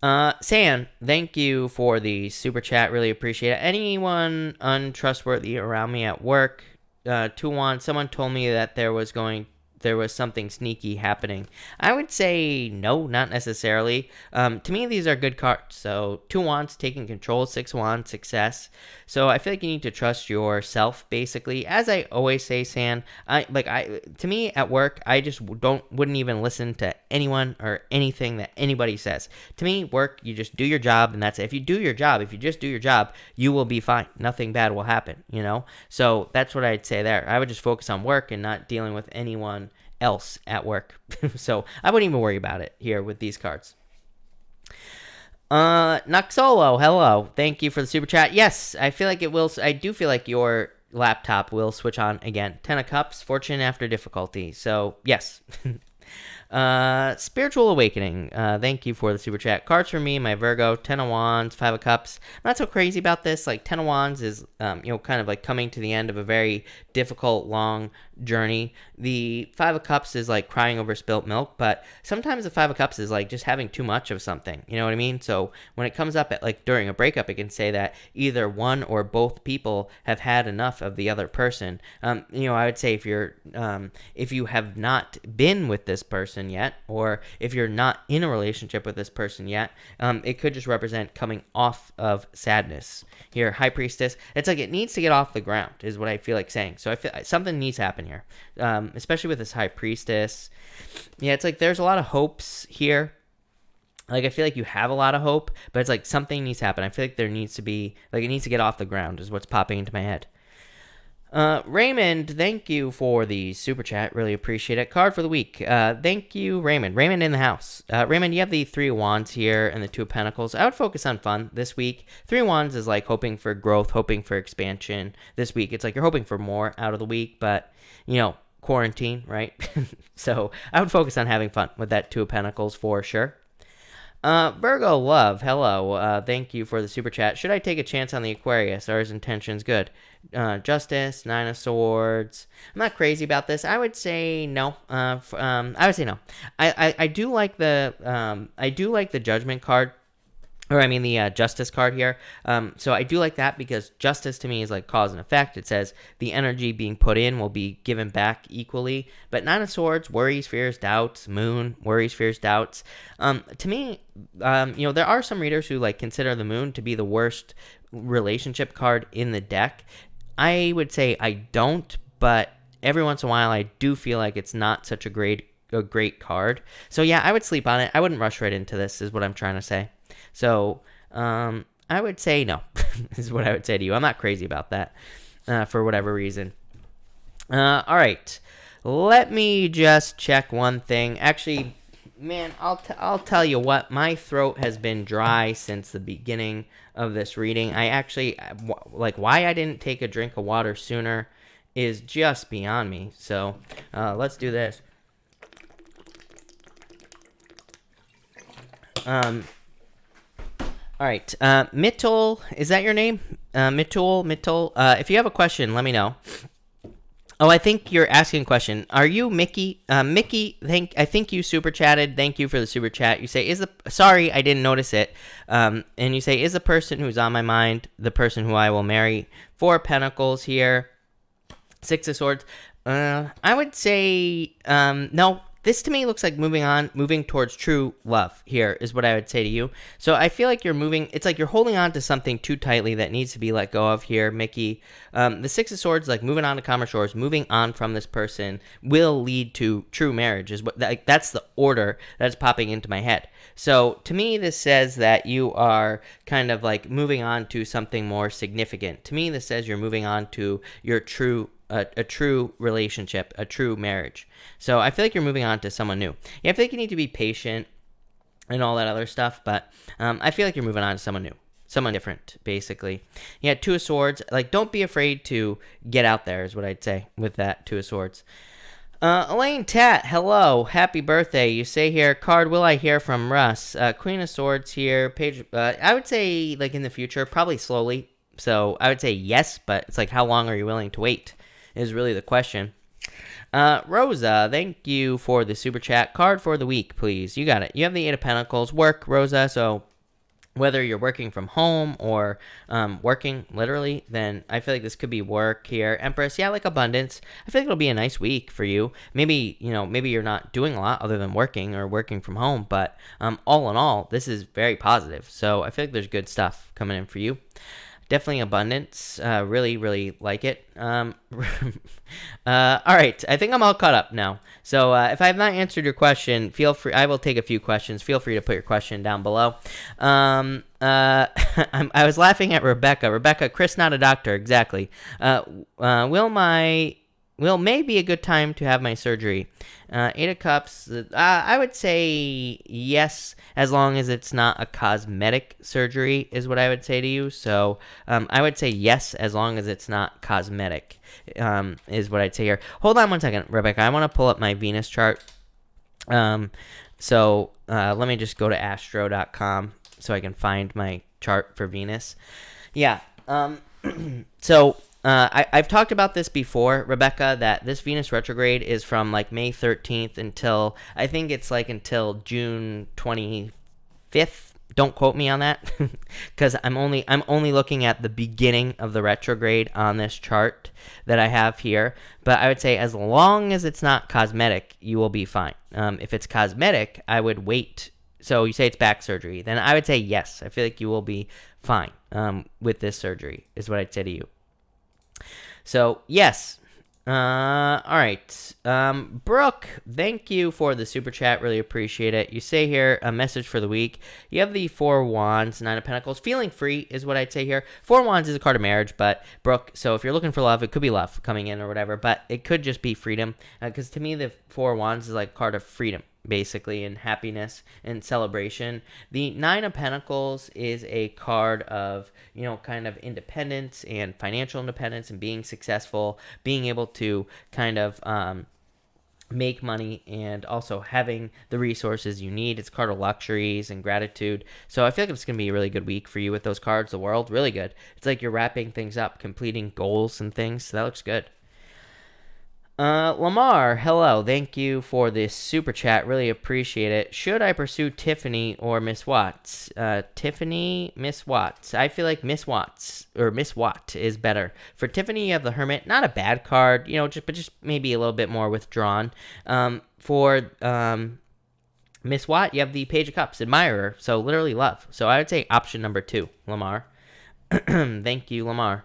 San, thank you for the super chat. Really appreciate it. Anyone untrustworthy around me at work? 2-1, someone told me that there was something sneaky happening. I would say no, not necessarily. To me, these are good cards. So 2 Wands, taking control, 6 Wands, success. So I feel like you need to trust yourself, basically. As I always say, San, to me at work, I just wouldn't even listen to anyone or anything that anybody says. To me, work, you just do your job, and that's it. If you just do your job, you will be fine. Nothing bad will happen, So that's what I'd say there. I would just focus on work and not dealing with anyone else at work. So I wouldn't even worry about it here with these cards. Nuxolo, hello. Thank you for the super chat. Yes, I feel like it will. I do feel like your laptop will switch on again. 10 of Cups, fortune after difficulty. So, yes. Spiritual Awakening. Thank you for the super chat. Cards for me, my Virgo, 10 of Wands, 5 of Cups. I'm not so crazy about this. Like 10 of Wands is, kind of like coming to the end of a very difficult, long journey. The 5 of Cups is like crying over spilt milk, but sometimes the 5 of Cups is like just having too much of something. You know what I mean? So when it comes up at like during a breakup, it can say that either one or both people have had enough of the other person. I would say if you have not been with this person yet, or if you're not in a relationship with this person yet, it could just represent coming off of sadness. Here, High Priestess, it's like it needs to get off the ground is what I feel like saying. So I feel something needs to happen here, especially with this High Priestess. Yeah, it's like there's a lot of hopes here. Like, I feel like you have a lot of hope, but it's like something needs to happen. I feel like there needs to be, like, it needs to get off the ground is what's popping into my head. Raymond, thank you for the super chat. Really appreciate it. Card for the week. Thank you, Raymond. Raymond in the house. Raymond, you have the 3 of Wands here and the 2 of Pentacles. I would focus on fun this week. 3 of Wands is like hoping for growth, hoping for expansion this week. It's like you're hoping for more out of the week, but, quarantine, right? So I would focus on having fun with that 2 of Pentacles for sure. Virgo Love, hello. Thank you for the super chat. Should I take a chance on the Aquarius? Are his intentions good? Justice, 9 of Swords. I'm not crazy about this. I would say no. I would say no. I do like the Judgment card. Or I mean the Justice card here. So I do like that because Justice to me is like cause and effect. It says the energy being put in will be given back equally. But 9 of Swords, worries, fears, doubts. Moon, worries, fears, doubts. To me, there are some readers who like consider the Moon to be the worst relationship card in the deck. I would say I don't, but every once in a while I do feel like it's not such a great card. So yeah, I would sleep on it. I wouldn't rush right into this is what I'm trying to say. So, I would say no, is what I would say to you. I'm not crazy about that, for whatever reason. All right, let me just check one thing. Actually, man, I'll tell you what, my throat has been dry since the beginning of this reading. I actually, like, why I didn't take a drink of water sooner is just beyond me. So, let's do this. All right, Mittel, is that your name? Mittel. If you have a question, let me know. Oh, I think you're asking a question. Are you Mickey? Mickey, I think you super chatted. Thank you for the super chat. You say, sorry, I didn't notice it. And you say, is the person who's on my mind the person who I will marry? 4 of Pentacles here. 6 of Swords. I would say, no. This to me looks like moving towards true love here is what I would say to you. So I feel like you're moving, it's like you're holding on to something too tightly that needs to be let go of here, Mickey. The 6 of Swords, like moving on to calmer shores, moving on from this person will lead to true marriage is what, like, that's the order that's popping into my head. So to me, this says that you are kind of like moving on to something more significant. To me, this says you're moving on to your true a true relationship, a true marriage. So I feel like you're moving on to someone new. Yeah, I feel like you need to be patient and all that other stuff, but I feel like you're moving on to someone new, someone different, basically. Yeah, 2 of Swords. Like, don't be afraid to get out there is what I'd say with that 2 of Swords. Elaine Tat, hello, happy birthday. You say here, card, will I hear from Russ? Queen of Swords here, page, I would say, like, in the future, probably slowly. So I would say yes, but it's like, how long are you willing to wait is really the question. Rosa, thank you for the super chat. Card for the week, please. You got it. You have the 8 of Pentacles. Work, Rosa, so whether you're working from home or working literally, then I feel like this could be work here. Empress, yeah, like abundance. I feel like it'll be a nice week for you. Maybe you're not doing a lot other than working or working from home, but all in all, this is very positive. So I feel like there's good stuff coming in for you. Definitely abundance. Really, really like it. All right. I think I'm all caught up now. So if I have not answered your question, feel free. I will take a few questions. Feel free to put your question down below. I was laughing at Rebecca. Rebecca, Chris, not a doctor. Exactly. Will my may be a good time to have my surgery. Eight of Cups, I would say yes, as long as it's not a cosmetic surgery, is what I would say to you. So I would say yes, as long as it's not cosmetic, is what I'd say here. Hold on one second, Rebecca. I want to pull up my Venus chart. So let me just go to astro.com so I can find my chart for Venus. Yeah. So I've talked about this before, Rebecca, that this Venus retrograde is from like May 13th until, I think it's like until June 25th. Don't quote me on that, because I'm only looking at the beginning of the retrograde on this chart that I have here. But I would say as long as it's not cosmetic, you will be fine. If it's cosmetic, I would wait. So you say it's back surgery, then I would say yes. I feel like you will be fine with this surgery, is what I'd say to you. So yes. All right. Brooke, thank you for the super chat. Really appreciate it. You say here a message for the week. You have the Four Wands, Nine of Pentacles. Feeling free is what I'd say here. Four Wands is a card of marriage, but Brooke, so if you're looking for love, it could be love coming in or whatever, but it could just be freedom. Because to me, the Four Wands is like a card of freedom, basically, and happiness and celebration. The Nine of Pentacles is a card of, kind of independence and financial independence and being successful, being able to kind of make money and also having the resources you need. It's a card of luxuries and gratitude. So I feel like it's going to be a really good week for you with those cards. The world, really good. It's like you're wrapping things up, completing goals and things. So that looks good. Lamar, hello. Thank you for this super chat. Really appreciate it. Should I pursue Tiffany or Miss Watts? Tiffany, Miss Watts. I feel like Miss Watts or Miss Watt is better. For Tiffany, you have the Hermit. Not a bad card, but just maybe a little bit more withdrawn. For Miss Watt, you have the Page of Cups, Admirer. So literally love. So I would say option number 2, Lamar. Thank you, Lamar.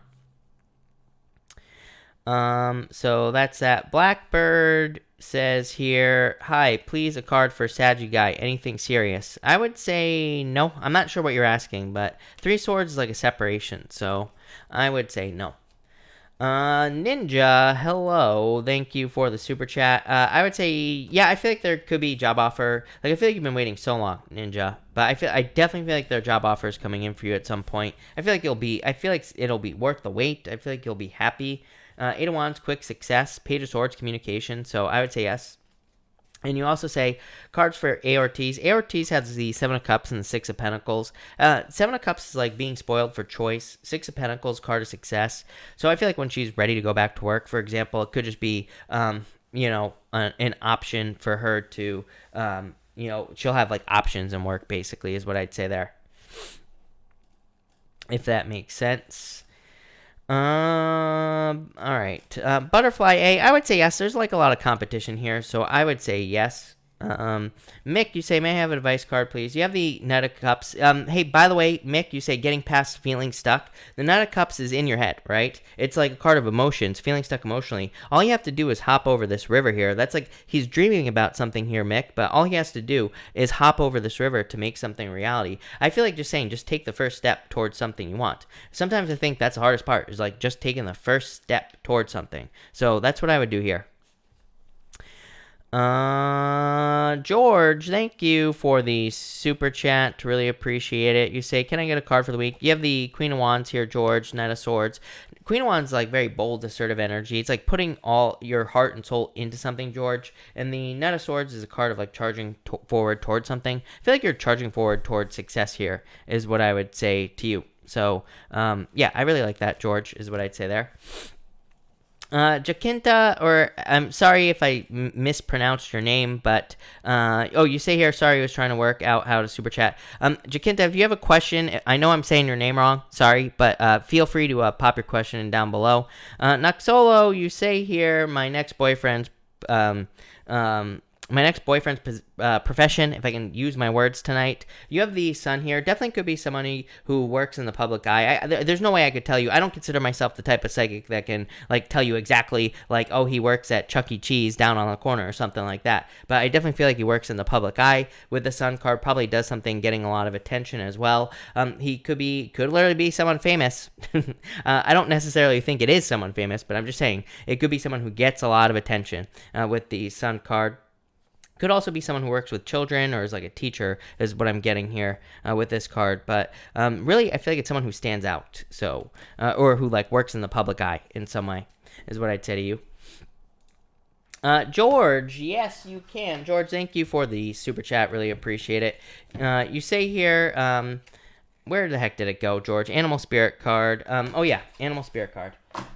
So that's that. Blackbird says here, hi, please a card for Saggy guy. Anything serious? I would say no. I'm not sure what you're asking, but Three Swords is like a separation, so I would say no. Ninja, hello. Thank you for the super chat. I would say, yeah, I feel like there could be job offer. Like, I feel like you've been waiting so long, Ninja. But I definitely feel like there are job offers coming in for you at some point. I feel like it'll be worth the wait. I feel like you'll be happy. Eight of Wands, quick success. Page of Swords, communication. So I would say yes. And you also say cards for Aortes. Aortes has the Seven of Cups and the Six of Pentacles. Seven of Cups is like being spoiled for choice. Six of Pentacles, card of success. So I feel like when she's ready to go back to work, for example, it could just be, an option for her to, she'll have like options in work, basically, is what I'd say there. If that makes sense. All right. Butterfly A, I would say yes. There's like a lot of competition here, so I would say yes. Mick, you say, may I have an advice card, please? You have the Knight of Cups. Hey, by the way, Mick, you say getting past feeling stuck. The Knight of Cups is in your head, right? It's like a card of emotions, feeling stuck emotionally. All you have to do is hop over this river here. That's like he's dreaming about something here, Mick, but all he has to do is hop over this river to make something reality. I feel like just take the first step towards something you want. Sometimes I think that's the hardest part, is like just taking the first step towards something. So that's what I would do here. George, thank you for the super chat. Really appreciate it. You say, can I get a card for the week? You have the Queen of Wands here, George, Knight of Swords. Queen of Wands is like very bold, assertive energy. It's like putting all your heart and soul into something, George. And the Knight of Swords is a card of like charging forward towards something. I feel like you're charging forward towards success here, is what I would say to you. So, yeah, I really like that, George, is what I'd say there. Jacinta, or I'm sorry if I mispronounced your name, but, you say here, sorry, I was trying to work out how to super chat. Jacinta, if you have a question, I know I'm saying your name wrong, sorry, but feel free to pop your question down below. Naxolo, you say here, my next boyfriend's my next boyfriend's profession, if I can use my words tonight. You have the sun here. Definitely could be somebody who works in the public eye. There's no way I could tell you. I don't consider myself the type of psychic that can like tell you exactly like, oh, he works at Chuck E. Cheese down on the corner or something like that. But I definitely feel like he works in the public eye with the sun card. Probably does something getting a lot of attention as well. He could literally be someone famous. I don't necessarily think it is someone famous, but I'm just saying it could be someone who gets a lot of attention with the sun card. Could also be someone who works with children or is like a teacher is what I'm getting here with this card. But really, I feel like it's someone who stands out. So, or who like works in the public eye in some way is what I'd say to you. George, yes, you can. George, thank you for the super chat. Really appreciate it. You say here, where the heck did it go, George? Animal spirit card. Oh yeah, animal spirit card.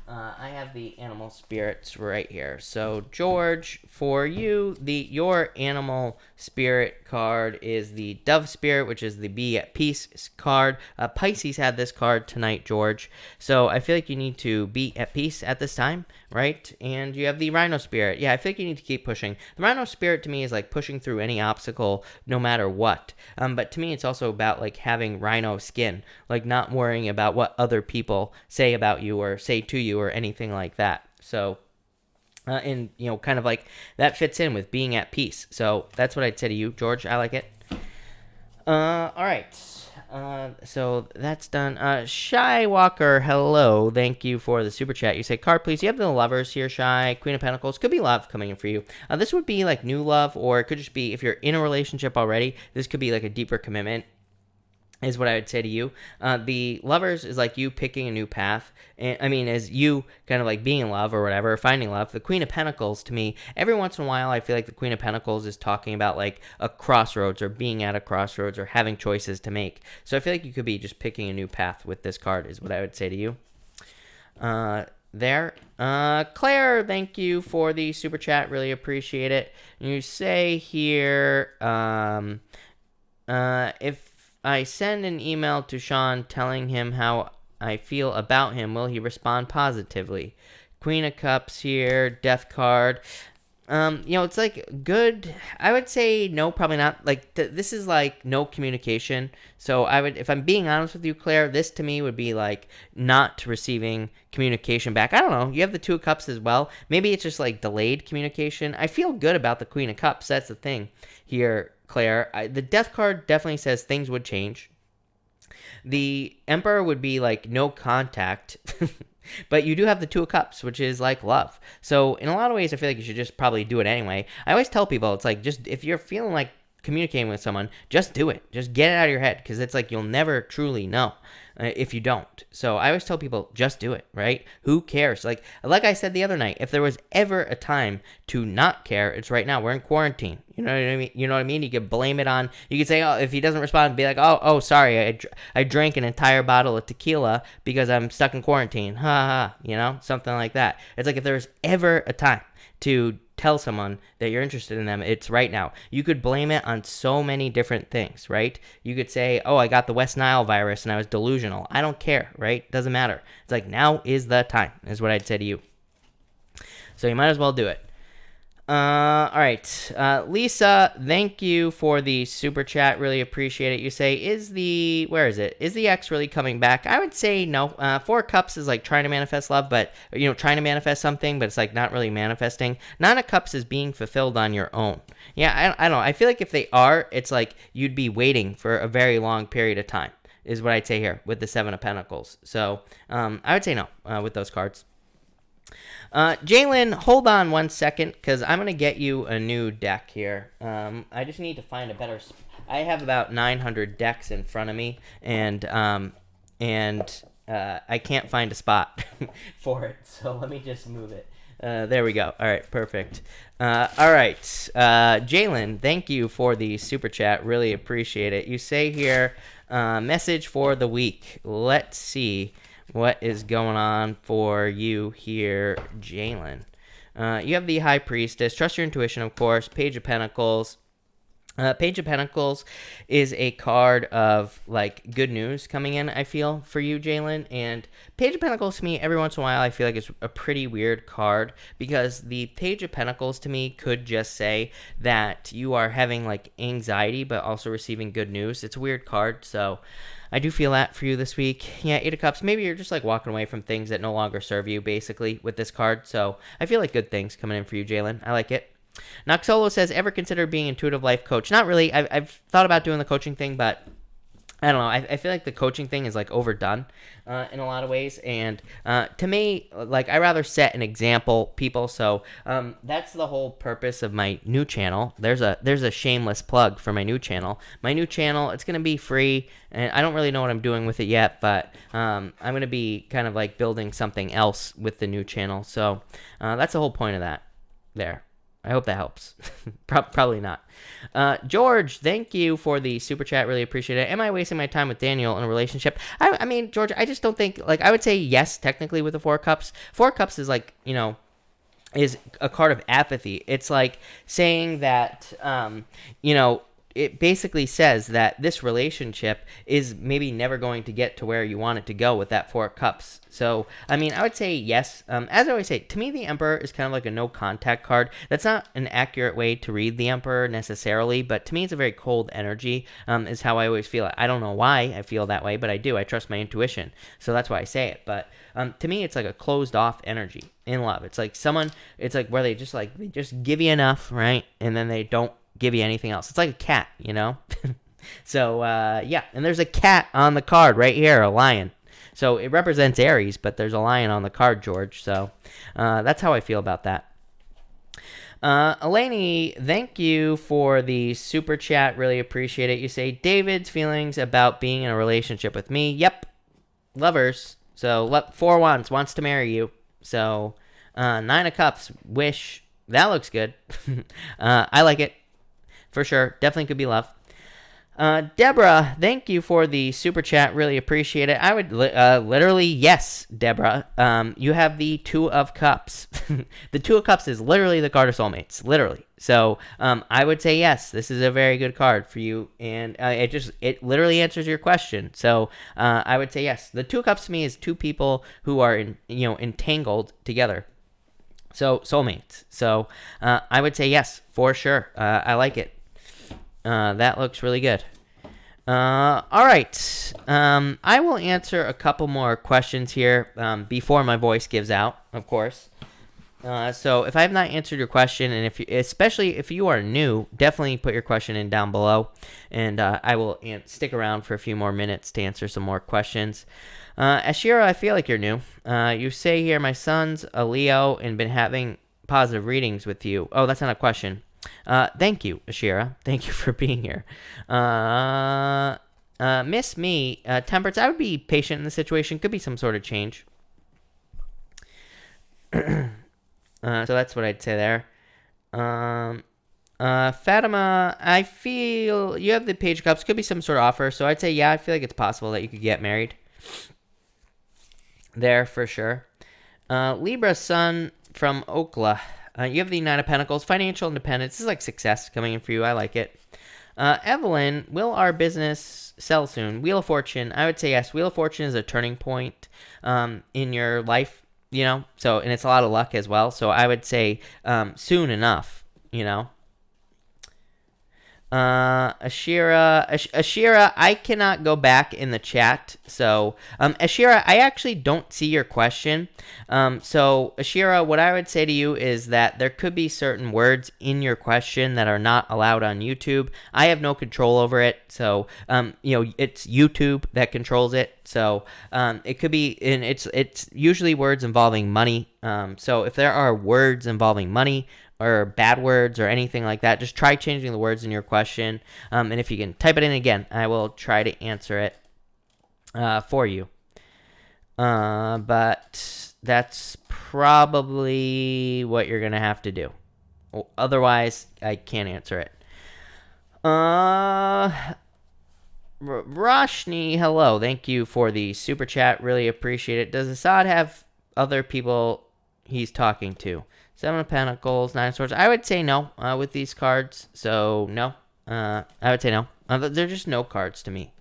I have the animal spirits right here. So George, for you, your animal spirit card is the dove spirit, which is the be at peace card. Pisces had this card tonight, George. So I feel like you need to be at peace at this time, right? And you have the rhino spirit. Yeah, I feel like you need to keep pushing. The rhino spirit to me is like pushing through any obstacle, no matter what. But to me, it's also about like having rhino skin, like not worrying about what other people say about you or say to you or anything like that. So and kind of like that fits in with being at peace. So that's what I'd say to you, George. I like it. All right. So that's done. Shy Walker, hello. Thank you for the super chat. You say, card, please. You have the lovers here, Shy. Queen of Pentacles. Could be love coming in for you. This would be like new love, or it could just be if you're in a relationship already, this could be like a deeper commitment, is what I would say to you. The lovers is like you picking a new path. And I mean, as you kind of like being in love or whatever, finding love. The Queen of Pentacles, to me, every once in a while, I feel like the Queen of Pentacles is talking about like a crossroads or being at a crossroads or having choices to make. So I feel like you could be just picking a new path with this card, is what I would say to you. Claire, thank you for the super chat. Really appreciate it. You say here, if I send an email to Sean telling him how I feel about him, will he respond positively? Queen of Cups here, Death card. It's like good. I would say no, probably not. Like this is like no communication. So I would, if I'm being honest with you, Claire, this to me would be like not receiving communication back. I don't know. You have the Two of Cups as well. Maybe it's just like delayed communication. I feel good about the Queen of Cups. That's the thing here, Claire. The Death card definitely says things would change. The Emperor would be like no contact. But you do have the Two of Cups, which is like love. So in a lot of ways, I feel like you should just probably do it anyway. I always tell people, it's like, just if you're feeling like communicating with someone, just do it. Just get it out of your head, because it's like you'll never truly know if you don't. So I always tell people, just do it, right? Who cares? Like I said the other night, if there was ever a time to not care, it's right now. We're in quarantine. You know what I mean? You know what I mean? You could blame it on, you could say, oh, if he doesn't respond, be like, oh, sorry, I drank an entire bottle of tequila because I'm stuck in quarantine. Ha ha, something like that. It's like if there's ever a time to tell someone that you're interested in them, it's right now. You could blame it on so many different things, right? You could say, oh, I got the West Nile virus and I was delusional. I don't care, right? Doesn't matter. It's like now is the time, is what I'd say to you. So you might as well do it. All right. Lisa, thank you for the super chat. Really appreciate it. You say, is the ex really coming back? I would say no. Four of Cups is like trying to manifest love, but, trying to manifest something, but it's like not really manifesting. Nine of Cups is being fulfilled on your own. Yeah, I don't know. I feel like if they are, it's like you'd be waiting for a very long period of time, is what I'd say here with the Seven of Pentacles. So, I would say no, with those cards. Jalen, hold on one second, because I'm going to get you a new deck here. I just need to find a better... I have about 900 decks in front of me, and I can't find a spot for it, so let me just move it. There we go. All right, perfect. All right, Jalen, thank you for the super chat. Really appreciate it. You say here, message for the week. Let's see what is going on for you here, Jalen. You have the High Priestess. Trust your intuition, of course. Page of Pentacles. Page of Pentacles is a card of like good news coming in, I feel, for you, Jalen. And Page of Pentacles to me, every once in a while, I feel like it's a pretty weird card because the Page of Pentacles to me could just say that you are having like anxiety but also receiving good news. It's a weird card, so I do feel that for you this week. Yeah, Eight of Cups, maybe you're just like walking away from things that no longer serve you, basically, with this card. So I feel like good things coming in for you, Jalen. I like it. Noxolo says, ever consider being intuitive life coach? Not really. I've thought about doing the coaching thing, but I don't know. I feel like the coaching thing is like overdone in a lot of ways. And to me, like I rather set an example, people. So that's the whole purpose of my new channel. There's a shameless plug for my new channel. My new channel, it's going to be free. And I don't really know what I'm doing with it yet, but I'm going to be kind of like building something else with the new channel. So that's the whole point of that there. I hope that helps. Probably not. George, thank you for the super chat. Really appreciate it. Am I wasting my time with Daniel in a relationship? I mean, George, I just don't think, like, I would say yes, technically, with the Four of Cups. Four of Cups is like, is a card of apathy. It's like saying that, it basically says that this relationship is maybe never going to get to where you want it to go with that Four of Cups. So, I mean, I would say yes. As I always say, to me, the Emperor is kind of like a no contact card. That's not an accurate way to read the Emperor necessarily, but to me, it's a very cold energy, is how I always feel it. I don't know why I feel that way, but I do. I trust my intuition. So that's why I say it. But to me, it's like a closed off energy in love. It's like it's like where they just give you enough, right? And then they don't give you anything else. It's like a cat, So, yeah. And there's a cat on the card right here, a lion. So it represents Aries, but there's a lion on the card, George. So that's how I feel about that. Eleni, thank you for the super chat. Really appreciate it. You say, David's feelings about being in a relationship with me. Yep. Lovers. So 4 wands, wants to marry you. So 9 of cups, wish. That looks good. I like it. For sure. Definitely could be love. Deborah, thank you for the super chat. Really appreciate it. I would literally, yes, Deborah. You have the Two of Cups. The Two of Cups is literally the card of soulmates. Literally. So I would say yes. This is a very good card for you. And it literally answers your question. So I would say yes. The Two of Cups to me is two people who are entangled together. So soulmates. So I would say yes, for sure. I like it. That looks really good. All right. I will answer a couple more questions here before my voice gives out, of course. So if I have not answered your question, and especially if you are new, definitely put your question in down below, and I will stick around for a few more minutes to answer some more questions. Ashira, I feel like you're new. You say here, my son's a Leo and been having positive readings with you. Oh, that's not a question. Thank you, Ashira. Thank you for being here. Miss me, Temperance, I would be patient in the situation. Could be some sort of change. So that's what I'd say there. Fatima, I feel you have the Page of Cups. Could be some sort of offer. So I'd say, yeah, I feel like it's possible that you could get married. There, for sure. Libra sun from Okla. You have the Nine of Pentacles, financial independence. This is like success coming in for you. I like it. Evelyn, will our business sell soon? Wheel of Fortune, I would say yes. Wheel of Fortune is a turning point in your life, so, and it's a lot of luck as well. So I would say soon enough, Ashira, I cannot go back in the chat. So, Ashira, I actually don't see your question. So, Ashira, what I would say to you is that there could be certain words in your question that are not allowed on YouTube. I have no control over it. So, it's YouTube that controls it. So, it could be, and it's usually words involving money. So if there are words involving money, or bad words or anything like that, just try changing the words in your question. And if you can type it in again, I will try to answer it for you. But that's probably what you're going to have to do. Otherwise, I can't answer it. Roshni, hello. Thank you for the super chat. Really appreciate it. Does Assad have other people he's talking to? 7 of Pentacles, 9 of Swords. I would say no with these cards. So, no. I would say no. They're just no cards to me.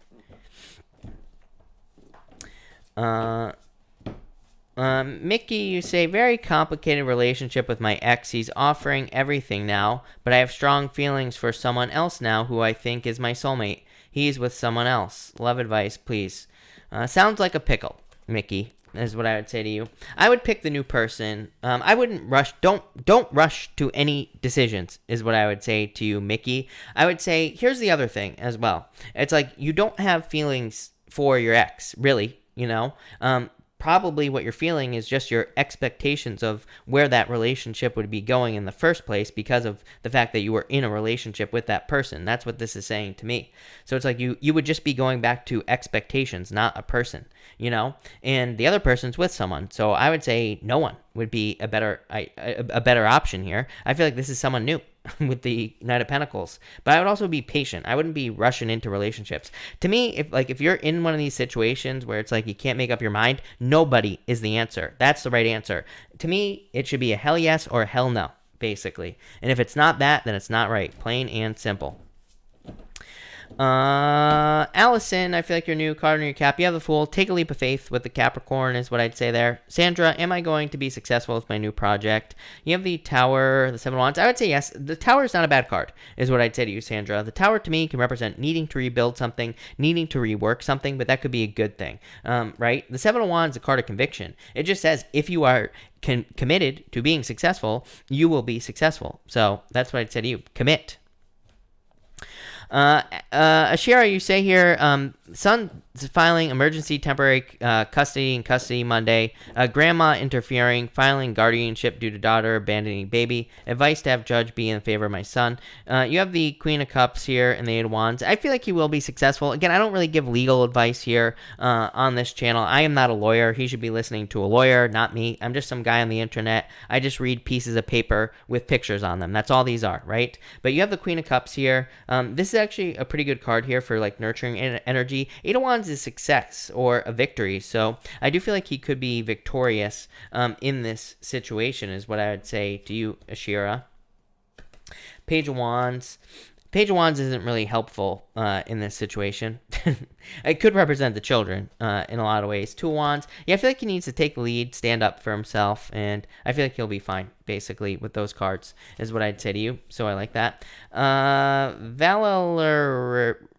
Mickey, you say, very complicated relationship with my ex. He's offering everything now, but I have strong feelings for someone else now who I think is my soulmate. He's with someone else. Love advice, please. Sounds like a pickle, Mickey, is what I would say to you. I would pick the new person. I wouldn't rush. Don't rush to any decisions, is what I would say to you, Mickey. I would say, here's the other thing as well. It's like you don't have feelings for your ex, really, you know? Probably what you're feeling is just your expectations of where that relationship would be going in the first place because of the fact that you were in a relationship with that person. That's what this is saying to me. So it's like you would just be going back to expectations, not a person, you know? And the other person's with someone. So I would say no one would be a better option here. I feel like this is someone new with the Knight of Pentacles. But I would also be patient. I wouldn't be rushing into relationships. To me, if you're in one of these situations where it's like you can't make up your mind, nobody is the answer. That's the right answer. To me, it should be a hell yes or a hell no, basically. And if it's not that, then it's not right. Plain and simple. Allison, I feel like your new card on your cap. You have the Fool. Take a leap of faith with the Capricorn is what I'd say there. Sandra, am I going to be successful with my new project? You have the Tower, the Seven of Wands. I would say yes. The Tower is not a bad card, is what I'd say to you, Sandra. The Tower to me can represent needing to rebuild something, needing to rework something, but that could be a good thing, right? The Seven of Wands is a card of conviction. It just says if you are committed to being successful, you will be successful. So that's what I'd say to you. Commit. Ashira, you say here, son filing emergency temporary custody Monday. Grandma interfering, filing guardianship due to daughter abandoning baby. Advice to have judge be in favor of my son. You have the Queen of Cups here and the Eight of Wands. I feel like he will be successful. Again, I don't really give legal advice here on this channel. I am not a lawyer. He should be listening to a lawyer, not me. I'm just some guy on the internet. I just read pieces of paper with pictures on them. That's all these are, right? But you have the Queen of Cups here. This is actually a pretty good card here for like nurturing energy. Eight of Wands is success or a victory, so I do feel like he could be victorious in this situation, is what I would say to you, Ashira. Page of Wands. Page of Wands isn't really helpful in this situation. It could represent the children in a lot of ways. Two of Wands. Yeah, I feel like he needs to take the lead, stand up for himself, and I feel like he'll be fine, basically, with those cards, is what I'd say to you. So I like that.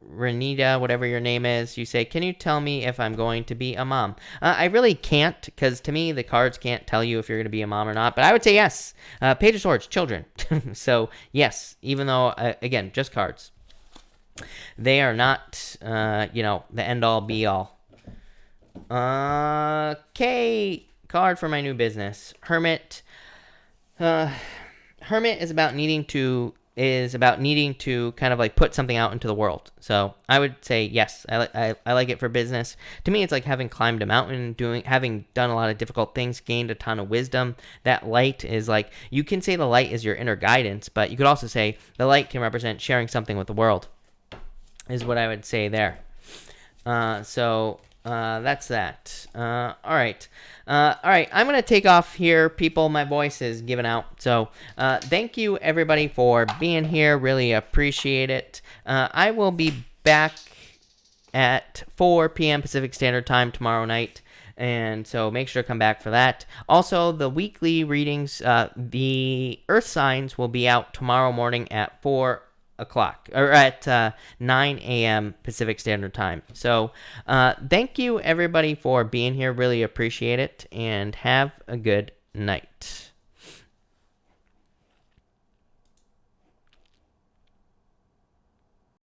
Renita, whatever your name is, you say, can you tell me if I'm going to be a mom? I really can't, because to me, the cards can't tell you if you're going to be a mom or not, but I would say yes. Page of Swords, children. So, yes, even though, again, just cards. They are not, the end-all, be-all. Okay, card for my new business. Hermit. Hermit is about needing to kind of like put something out into the world. So I would say yes, I like it for business. To me, it's like having climbed a mountain, having done a lot of difficult things, gained a ton of wisdom. That light is like, you can say the light is your inner guidance, but you could also say the light can represent sharing something with the world, is what I would say there. So that's that. All right. I'm going to take off here, people. My voice is giving out. So thank you, everybody, for being here. Really appreciate it. I will be back at 4 p.m. Pacific Standard Time tomorrow night. And so make sure to come back for that. Also, the weekly readings, the Earth signs will be out tomorrow morning at 4 o'clock, or at 9 a.m. Pacific Standard Time. So thank you, everybody, for being here. Really appreciate it, and have a good night.